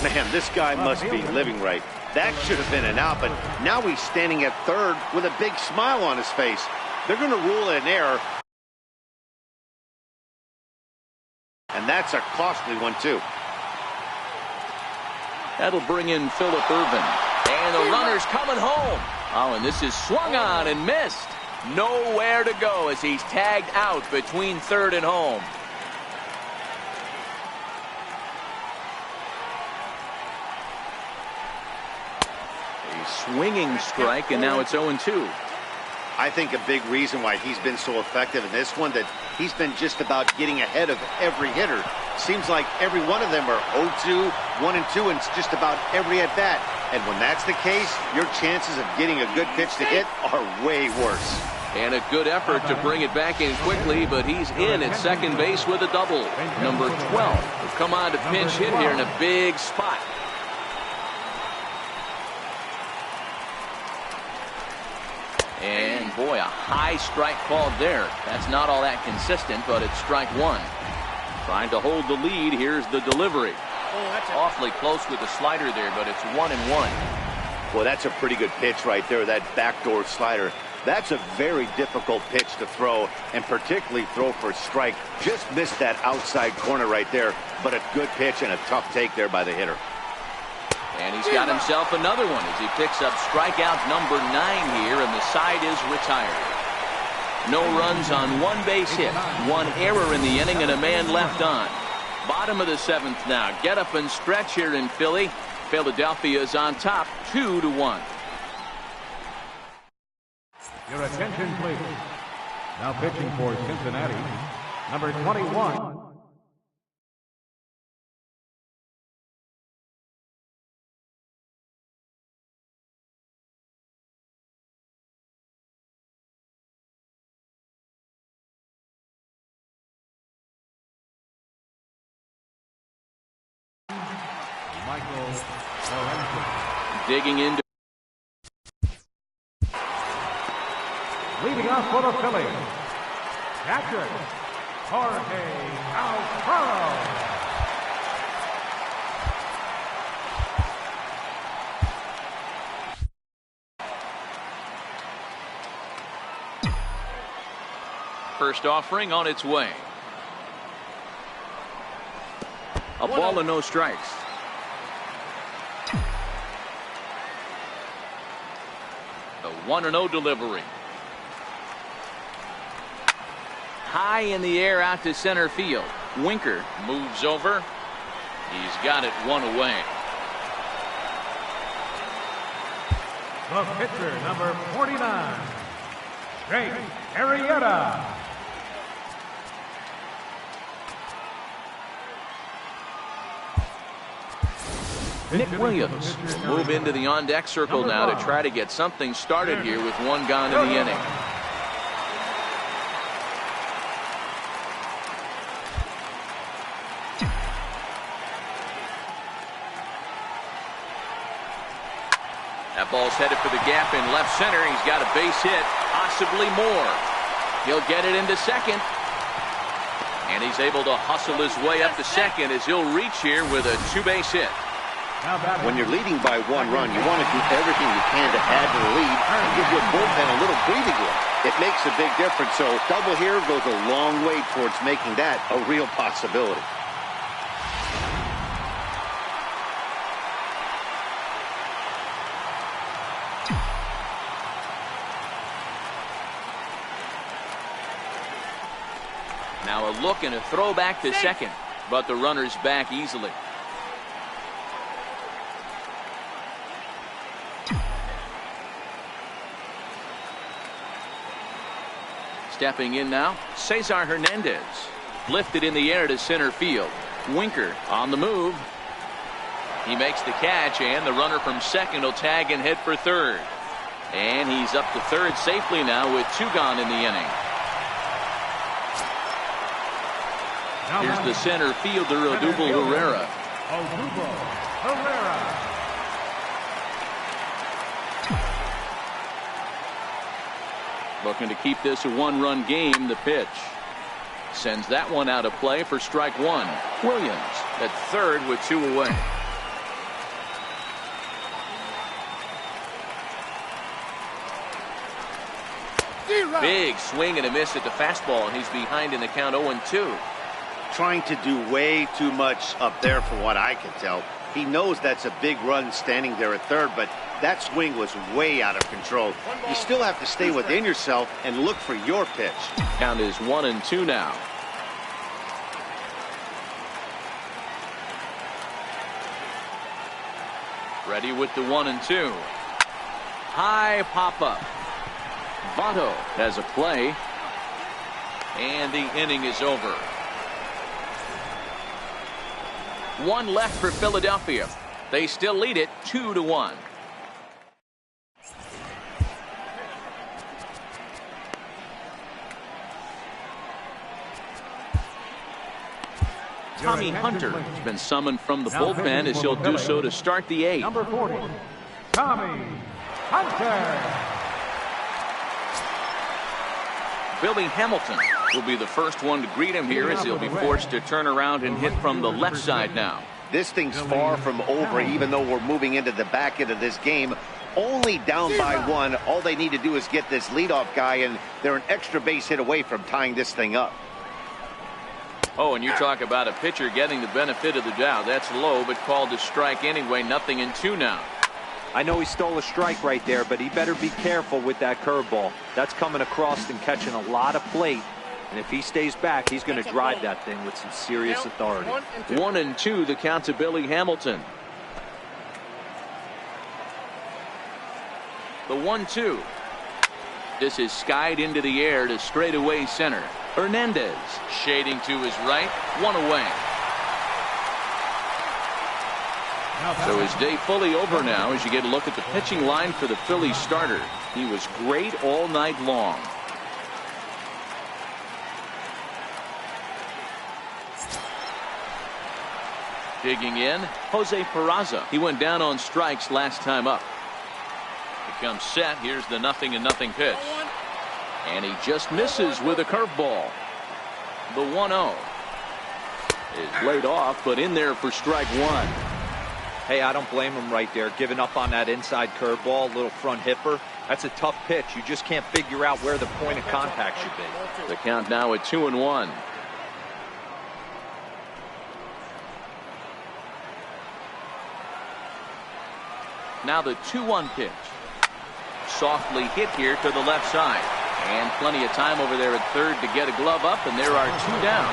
Man, this guy must be living right. That should have been an out, but now he's standing at third with a big smile on his face. They're going to rule it an error. And that's a costly one, too. That'll bring in Phillip Ervin. And the runner's coming home. Oh, and this is swung on and missed. Nowhere to go as he's tagged out between third and home. A swinging strike, and now it's 0-2. I think a big reason why he's been so effective in this one, that he's been just about getting ahead of every hitter. Seems like every one of them are 0-2, 1-2, and it's just about every at bat. And when that's the case, your chances of getting a good pitch to hit are way worse. And a good effort to bring it back in quickly, but he's in at second base with a double. Number 12 will come on to pinch hit here in a big spot. And boy, a high strike called there. That's not all that consistent, but it's strike 1. Trying to hold the lead. Here's the delivery. Awfully close with the slider there, but it's 1-1. Well, that's a pretty good pitch right there, that backdoor slider. That's a very difficult pitch to throw, and particularly throw for a strike. Just missed that outside corner right there, but a good pitch and a tough take there by the hitter. And he's got himself another one as he picks up strikeout number 9 here, and the side is retired. No runs on 1 base hit, 1 error in the inning, and a man left on. Bottom of the 7th now. Get up and stretch here in Philly. Philadelphia is on top, 2-1. Your attention, please. Now pitching for Cincinnati, number 21. Digging into. Leading off for the Phillies, catcher, Jorge Alfaro. First offering on its way. A ball and no strikes. The 1-0 delivery. High in the air out to center field. Winker moves over. He's got it one away. The pitcher, number 49, Jake Arrieta. Nick Williams will move into the on-deck circle now to try to get something started here with one gone in the inning. That ball's headed for the gap in left center. He's got a base hit, possibly more. He'll get it into second. And he's able to hustle his way up to second as he'll reach here with a two-base hit. When you're leading by 1 run, you want to do everything you can to add to the lead and give your bullpen a little breathing room. It makes a big difference, so double here goes a long way towards making that a real possibility. Now a look and a throw back to second, but the runner's back easily. Stepping in now, Cesar Hernandez. Lifted in the air to center field. Winker on the move. He makes the catch, and the runner from second will tag and head for third. And he's up to third safely now with 2 gone in the inning. Here's the center fielder, Odubel Herrera. Looking to keep this a 1-run game. The pitch sends that one out of play for strike 1. Williams at third with 2 away. Big swing and a miss at the fastball, and he's behind in the count 0-2. Trying to do way too much up there for what I can tell. He knows that's a big run standing there at third, but that swing was way out of control. You still have to stay within yourself and look for your pitch. Count is 1-2 now. Ready with the 1-2. High pop up. Votto has a play, and the inning is over. 1 left for Philadelphia. They still lead it 2-1. Tommy Hunter has been summoned from the bullpen as he'll do so to start the 8th. Number 40, Tommy Hunter. Billy Hamilton will be the first one to greet him here as he'll be forced to turn around and hit from the left side now. This thing's far from over, even though we're moving into the back end of this game. Only down by 1. All they need to do is get this leadoff guy, and they're an extra base hit away from tying this thing up. Oh, and you talk about a pitcher getting the benefit of the doubt. That's low, but called a strike anyway. 0-2 now. I know he stole a strike right there, but he better be careful with that curveball. That's coming across and catching a lot of plate. And if he stays back, he's going to drive that thing with some serious authority. 1-2 the count to Billy Hamilton. The 1-2. This is skied into the air to straightaway center. Hernandez shading to his right. 1 away. So his day fully over now as you get a look at the pitching line for the Phillies starter. He was great all night long. Digging in, Jose Peraza. He went down on strikes last time up. He comes set. Here's the 0-0 pitch. And he just misses with a curveball. The 1-0 is laid off, but in there for strike one. Hey, I don't blame him right there. Giving up on that inside curveball, little front hipper. That's a tough pitch. You just can't figure out where the point of contact should be. The count now at 2-1. Now the 2-1 pitch. Softly hit here to the left side. And plenty of time over there at third to get a glove up, and there are two down.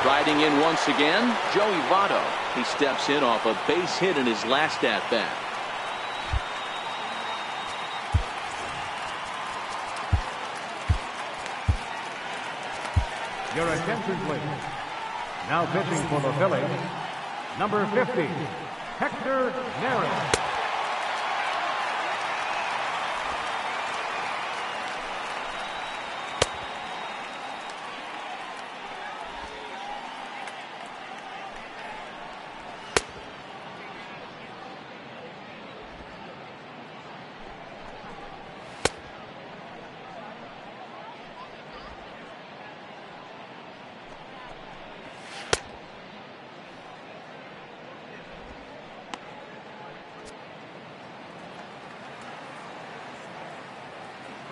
Riding in once again, Joey Votto. He steps in off a base hit in his last at-bat. Your attention, please. Now pitching for the Phillies, number 50, Hector Neris.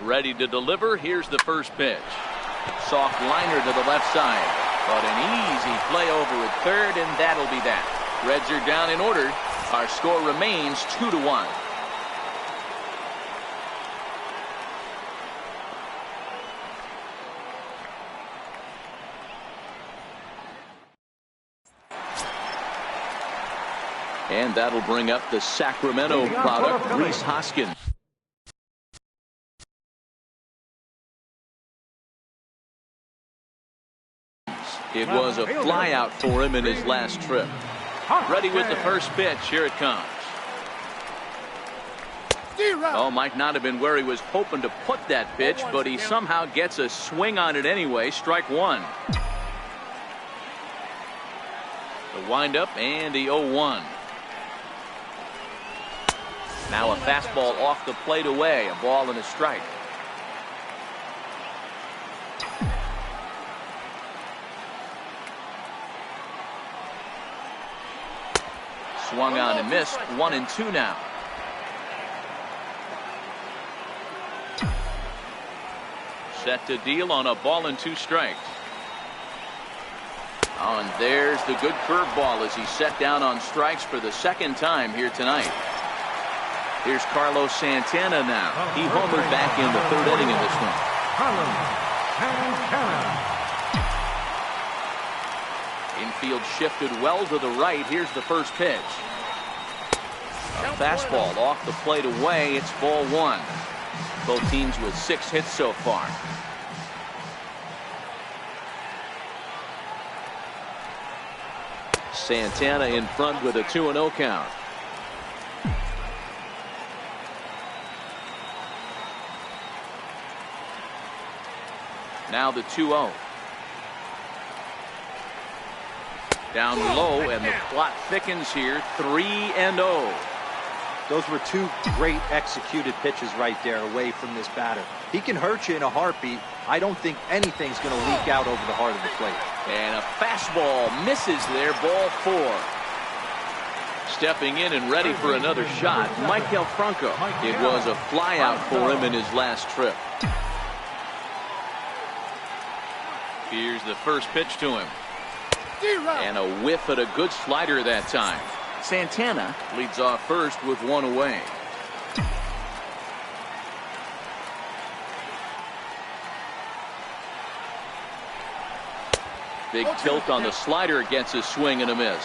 Ready to deliver. Here's the first pitch. Soft liner to the left side, but an easy play over at third, and that'll be that. Reds are down in order. Our score remains 2-1. And that'll bring up the Sacramento product, Rhys Hoskins. It was a flyout for him in his last trip. Ready with the first pitch. Here it comes. Oh, might not have been where he was hoping to put that pitch, but he somehow gets a swing on it anyway. Strike one. The windup and the 0-1. Now a fastball off the plate away. A ball and a strike. Swung on and missed. 1-2 now. Set to deal on a ball and two strikes. Oh, and there's the good curveball as he set down on strikes for the second time here tonight. Here's Carlos Santana now. He homered back in the third inning of this one. Infield shifted well to the right. Here's the first pitch. A fastball off the plate away. It's ball one. Both teams with 6 hits so far. Santana in front with a 2-0 count. Now the 2-0. Down low, and the plot thickens here. 3-0. Those were two great executed pitches right there away from this batter. He can hurt you in a heartbeat. I don't think anything's going to leak out over the heart of the plate. And a fastball misses there. Ball 4. Stepping in and ready for another shot, Maikel Franco. It was a flyout for him in his last trip. Here's the first pitch to him. And a whiff at a good slider that time. Santana leads off first with one away. Big tilt on the slider, gets a swing and a miss.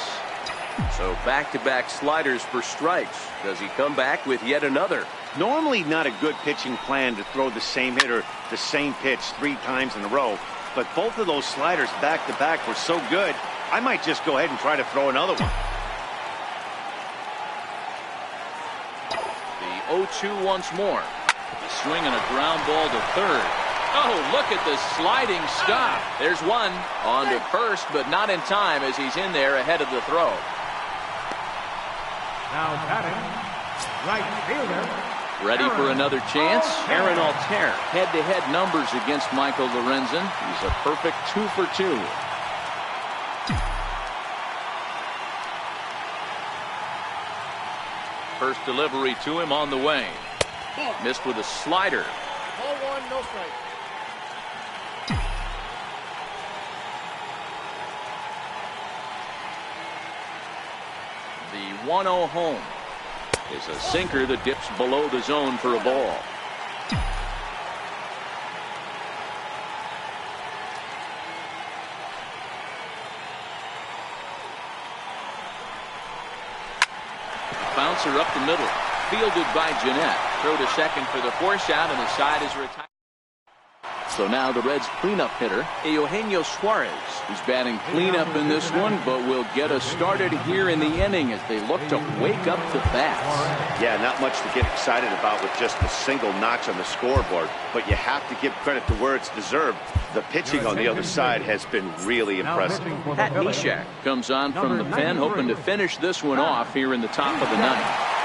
So back-to-back sliders for strikes. Does he come back with yet another? Normally not a good pitching plan to throw the same hitter the same pitch 3 times in a row, but both of those sliders back-to-back were so good, I might just go ahead and try to throw another one. The 0-2 once more. Swinging a ground ball to third. Oh, look at the sliding stop. There's one on to first, but not in time as he's in there ahead of the throw. Now batting, right fielder. Ready for another chance? Aaron Altair. Head-to-head numbers against Michael Lorenzen. He's a perfect 2 for 2. First delivery to him on the way. Missed with a slider. Ball 1, no strike. The 1-0 home is a sinker that dips below the zone for a ball. Bouncer up the middle. Fielded by Jeanette. Throw to second for the force out, and the side is retired. So now the Reds cleanup hitter, Eugenio Suarez, who's batting cleanup in this one, but will get us started here in the inning as they look to wake up the bats. Yeah, not much to get excited about with just a single notch on the scoreboard, but you have to give credit to where it's deserved. The pitching on the other side has been really impressive. Pat Neshek comes on from the pen, hoping to finish this one off here in the top of the ninth.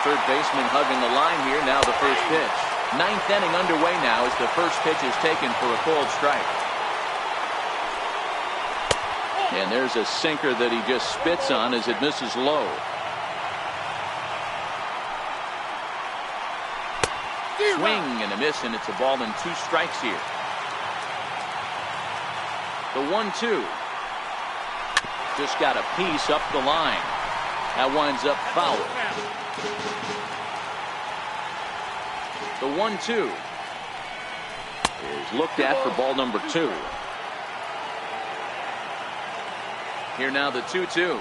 Third baseman hugging the line here. Now the first pitch. Ninth inning underway now as the first pitch is taken for a called strike. And there's a sinker that he just spits on as it misses low. Swing and a miss, and it's a ball and 2 strikes here. The 1-2. Just got a piece up the line. That winds up foul. The 1-2 is looked at for ball number 2. Here now the 2-2.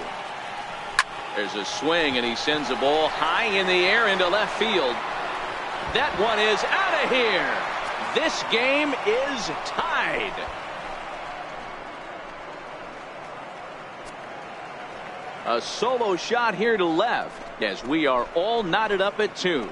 There's a swing, and he sends a ball high in the air into left field. That one is out of here. This game is tied. A solo shot here to left as we are all knotted up at 2.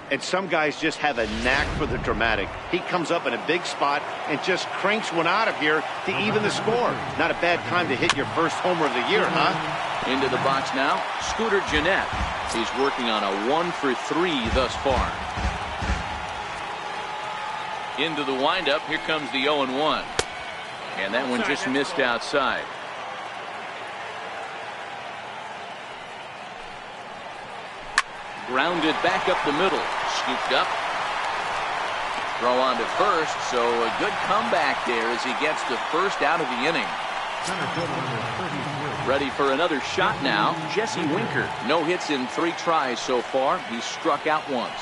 And some guys just have a knack for the dramatic. He comes up in a big spot and just cranks one out of here to even the score. Not a bad time to hit your first homer of the year, huh? Into the box now, Scooter Jeanette. He's working on a 1 for 3 thus far. Into the windup, here comes the 0-1. And that one just missed outside. Grounded back up the middle. Scooped up. Throw on to first, so a good comeback there as he gets the first out of the inning. Ready for another shot now, Jesse Winker. No hits in 3 tries so far. He struck out once.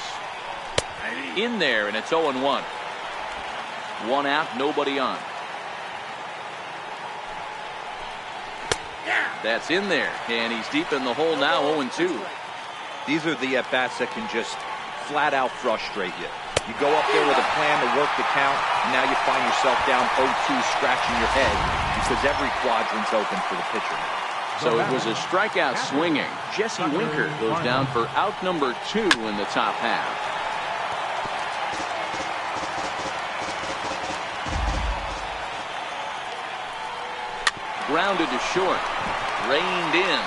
In there, and it's 0-1. 1 out, nobody on. That's in there, and he's deep in the hole now, 0-2. These are the at-bats that can just flat out frustrate you. You go up there with a plan to work the count, and now you find yourself down 0-2 scratching your head because every quadrant's open for the pitcher. So it was a strikeout swinging. Jesse Winker goes down for out number 2 in the top half. Grounded to short. Reined in.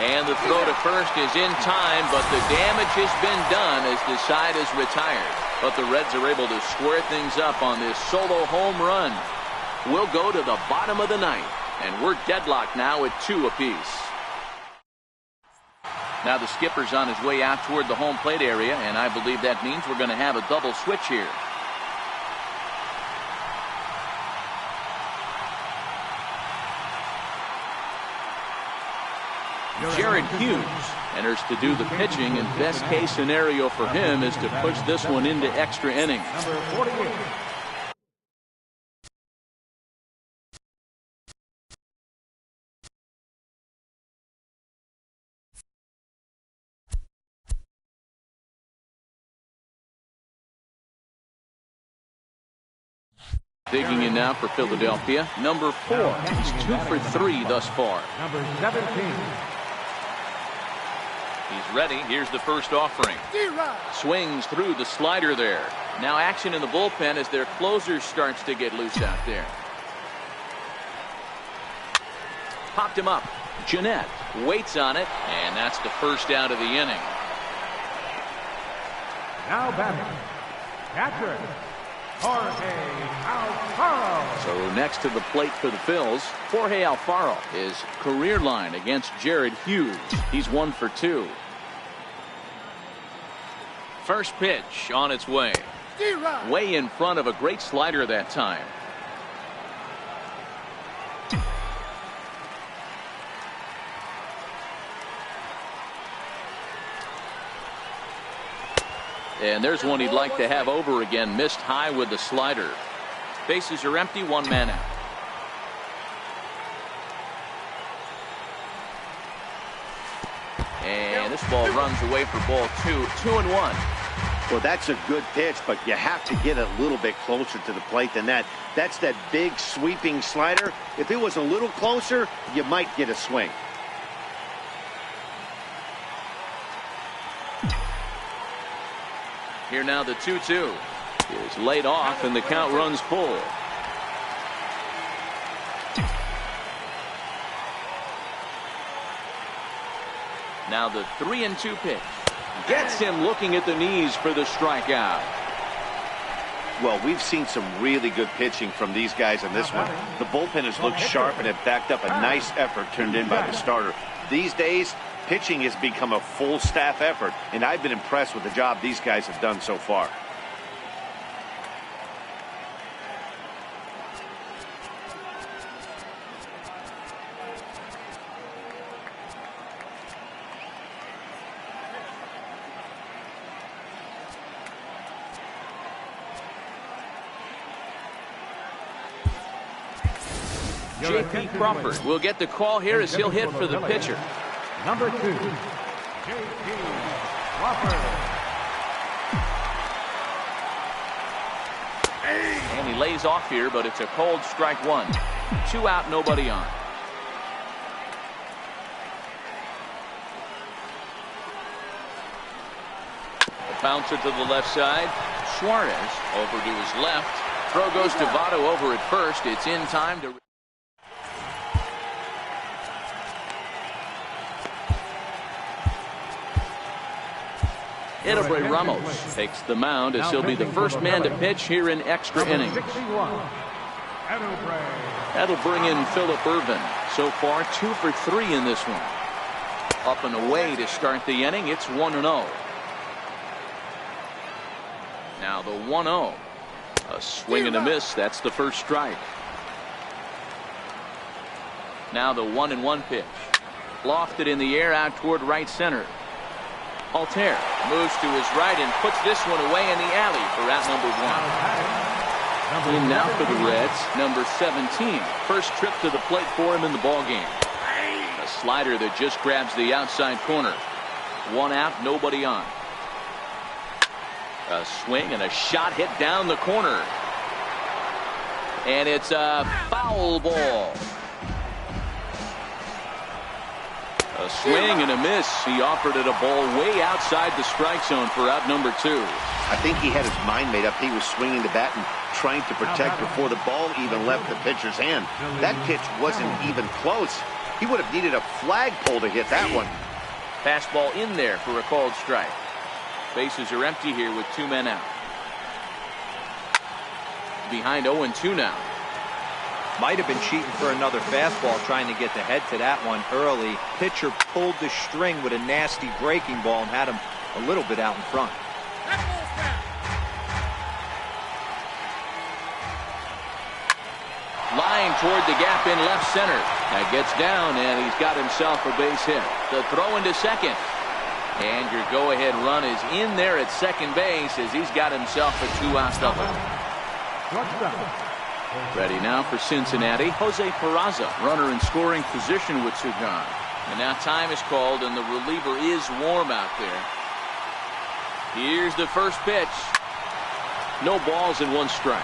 And the throw to first is in time, but the damage has been done as the side is retired. But the Reds are able to square things up on this solo home run. We'll go to the bottom of the ninth, and we're deadlocked now at 2 apiece. Now the skipper's on his way out toward the home plate area, and I believe that means we're going to have a double switch here. Jared Hughes enters to do the pitching, and best case scenario for him is to push this one into extra innings. Number 48. Digging in now for Philadelphia, number 4. He's 2 for 3 thus far. Number 17. He's ready. Here's the first offering. Swings through the slider there. Now action in the bullpen as their closer starts to get loose out there. Popped him up. Jeanette waits on it, and that's the first out of the inning. Now batting, catcher, Jorge Alfaro. So next to the plate for the Phillies, Jorge Alfaro, his career line against Jared Hughes. He's 1 for 2. First pitch on its way. Way in front of a great slider that time. And there's one he'd like to have over again. Missed high with the slider. Bases are empty. 1 man out. And this ball runs away for ball 2. 2-1. Well, that's a good pitch, but you have to get a little bit closer to the plate than that. That's that big sweeping slider. If it was a little closer, you might get a swing. Here now the 2-2 is laid off and the count runs full. Now the 3-2 pitch gets him looking at the knees for the strikeout. Well, we've seen some really good pitching from these guys in this one. The bullpen has looked sharp and have backed up a nice effort turned in by the starter. These days, pitching has become a full staff effort, and I've been impressed with the job these guys have done so far. J.P. Crawford will get the call here as he'll hit for the pitcher. Number 2, J.P. Crawford. And he lays off here, but it's a cold strike 1. 2 out, nobody on. The bouncer to the left side. Suarez over to his left. Throw goes to Votto over at first. It's in time to... Edelbray Ramos takes the mound as he'll be the first man to pitch here in extra innings. That'll bring in Phillip Ervin. So far 2 for 3 in this one. Up and away to start the inning. It's 1-0. Now the 1-0. A swing and a miss. That's the first strike. Now the 1-1 pitch. Lofted in the air out toward right center. Altair moves to his right and puts this one away in the alley for out number 1. In now for the Reds, number 17. First trip to the plate for him in the ballgame. A slider that just grabs the outside corner. 1 out, nobody on. A swing and a shot hit down the corner. And it's a foul ball. A swing and a miss. He offered it a ball way outside the strike zone for out number 2. I think he had his mind made up. He was swinging the bat and trying to protect before the ball even left the pitcher's hand. That pitch wasn't even close. He would have needed a flagpole to hit that one. Fastball in there for a called strike. Bases are empty here with 2 men out. Behind 0-2 now. Might have been cheating for another fastball, trying to get the head to that one early. Pitcher pulled the string with a nasty breaking ball and had him a little bit out in front. Line toward the gap in left center. That gets down, and he's got himself a base hit. The throw into second. And your go-ahead run is in there at second base as he's got himself a 2-out double. Ready now for Cincinnati, Jose Peraza, runner in scoring position with 2 gone. And now time is called, and the reliever is warm out there. Here's the first pitch. No balls and 1 strike.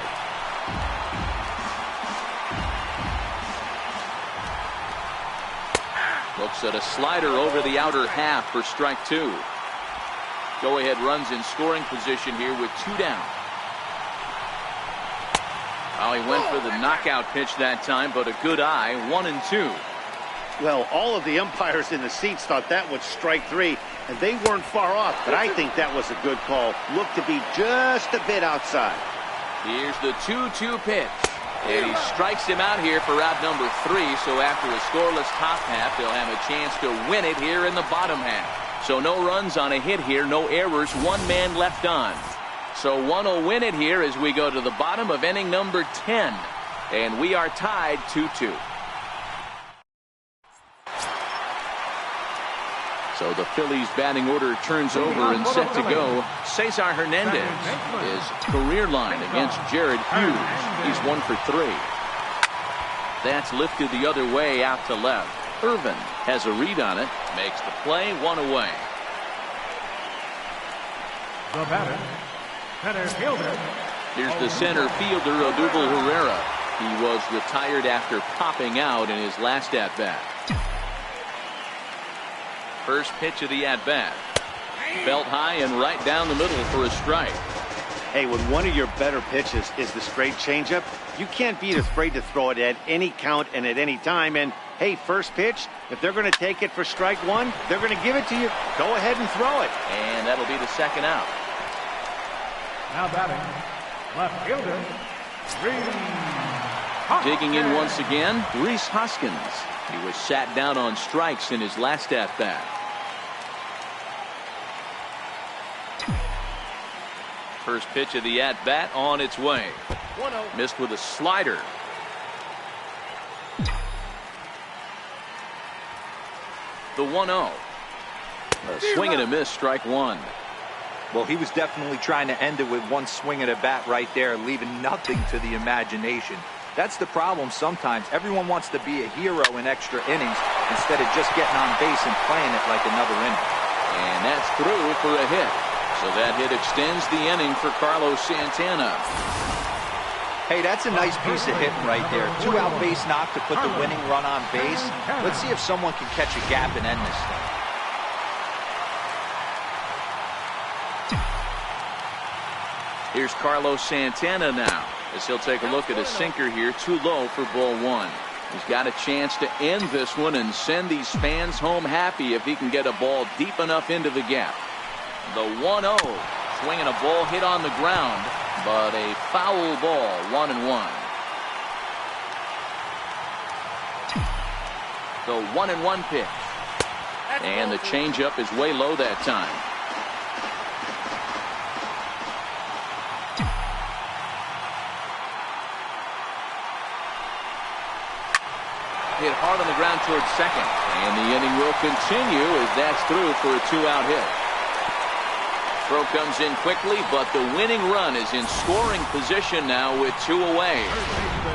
Looks at a slider over the outer half for strike two. Go ahead runs in scoring position here with 2 down. Oh, he went for the knockout pitch that time, but a good eye. 1-2. Well, all of the umpires in the seats thought that was strike 3, and they weren't far off, but I think that was a good call. Looked to be just a bit outside. Here's the 2-2 pitch. And he strikes him out here for out number 3, so after a scoreless top half, they'll have a chance to win it here in the bottom half. So no runs on a hit here, no errors, 1 man left on. So one will win it here as we go to the bottom of inning number 10. And we are tied 2-2. So the Phillies batting order turns over and set to go. Cesar Hernandez, his career line against Jared Hughes. He's 1 for 3. That's lifted the other way out to left. Irvin has a read on it, makes the play, 1 away. The batter, center fielder. Here's the center fielder, Odubel Herrera. He was retired after popping out in his last at-bat. First pitch of the at-bat. Belt high and right down the middle for a strike. Hey, when one of your better pitches is the straight changeup, you can't be afraid to throw it at any count and at any time. And, hey, first pitch, if they're going to take it for strike 1, they're going to give it to you. Go ahead and throw it. And that'll be the second out. Now batting, left fielder, Digging in once again, Rhys Hoskins. He was sat down on strikes in his last at-bat. First pitch of the at-bat on its way. 1-0. Missed with a slider. The 1-0. A swing and a miss, strike 1. Well, he was definitely trying to end it with one swing at a bat right there, leaving nothing to the imagination. That's the problem sometimes. Everyone wants to be a hero in extra innings instead of just getting on base and playing it like another inning. And that's through for a hit. So that hit extends the inning for Carlos Santana. Hey, that's a nice piece of hitting right there. 2-out base knock to put the winning run on base. Let's see if someone can catch a gap and end this thing. Here's Carlos Santana now, as he'll take a look at his sinker here, too low for ball 1. He's got a chance to end this one and send these fans home happy if he can get a ball deep enough into the gap. The 1-0, swinging a ball hit on the ground, but a foul ball, 1-1. The 1-1 pitch. And the changeup is way low that time. Hit hard on the ground towards second. And the inning will continue as that's through for a 2-out hit. Throw comes in quickly, but the winning run is in scoring position now with 2 away.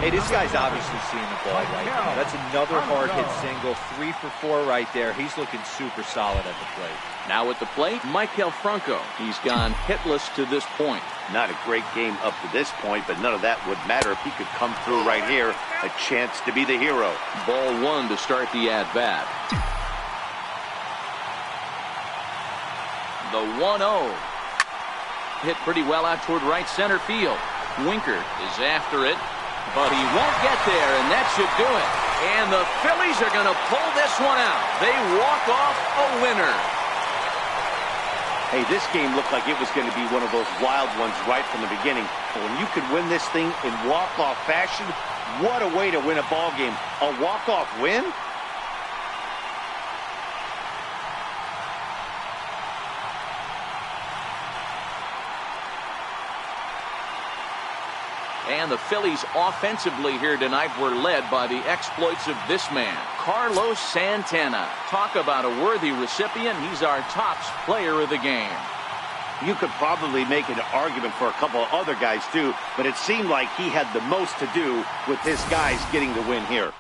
Hey, this guy's obviously seeing the ball right now. That's another hard hit single. 3 for 4 right there. He's looking super solid at the plate. Now at the plate, Maikel Franco. He's gone hitless to this point. Not a great game up to this point, but none of that would matter if he could come through right here. A chance to be the hero. Ball 1 to start the at-bat. The 1-0. Hit pretty well out toward right center field. Winker is after it, but he won't get there, and that should do it. And the Phillies are going to pull this one out. They walk off a winner. Hey, this game looked like it was going to be one of those wild ones right from the beginning. But when you could win this thing in walk-off fashion, what a way to win a ball game. A walk-off win? And the Phillies offensively here tonight were led by the exploits of this man, Carlos Santana. Talk about a worthy recipient. He's our tops player of the game. You could probably make an argument for a couple of other guys too, but it seemed like he had the most to do with his guys getting the win here.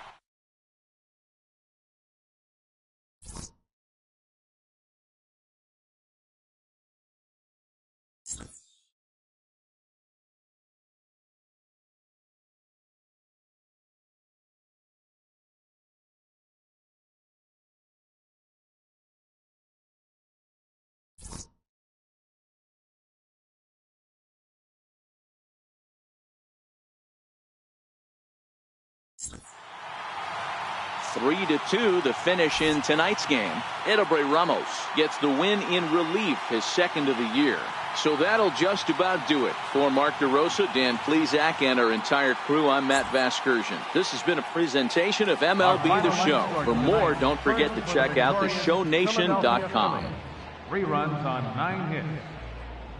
3-2 the finish in tonight's game. Edelbray Ramos gets the win in relief, his second of the year. So that'll just about do it. For Mark DeRosa, Dan Plesac, and our entire crew, I'm Matt Vasgersian. This has been a presentation of MLB The Show. For more, don't forget to check out theshownation.com. 3 runs on 9 hits.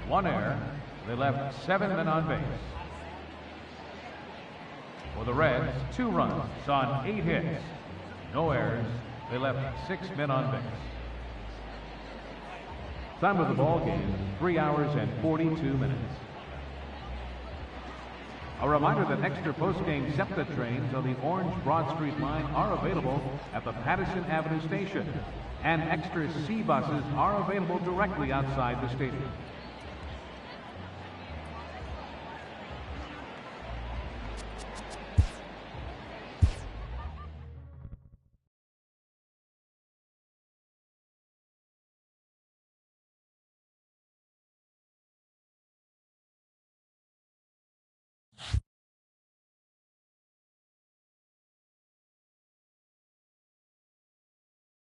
1 error. They left 7 men on base. For the Reds, 2 runs on 8 hits. No errors. They left 6 men on base. Time of the ball game, 3 hours and 42 minutes. A reminder that extra post-game SEPTA trains on the Orange Broad Street line are available at the Patterson Avenue station, and extra C buses are available directly outside the stadium.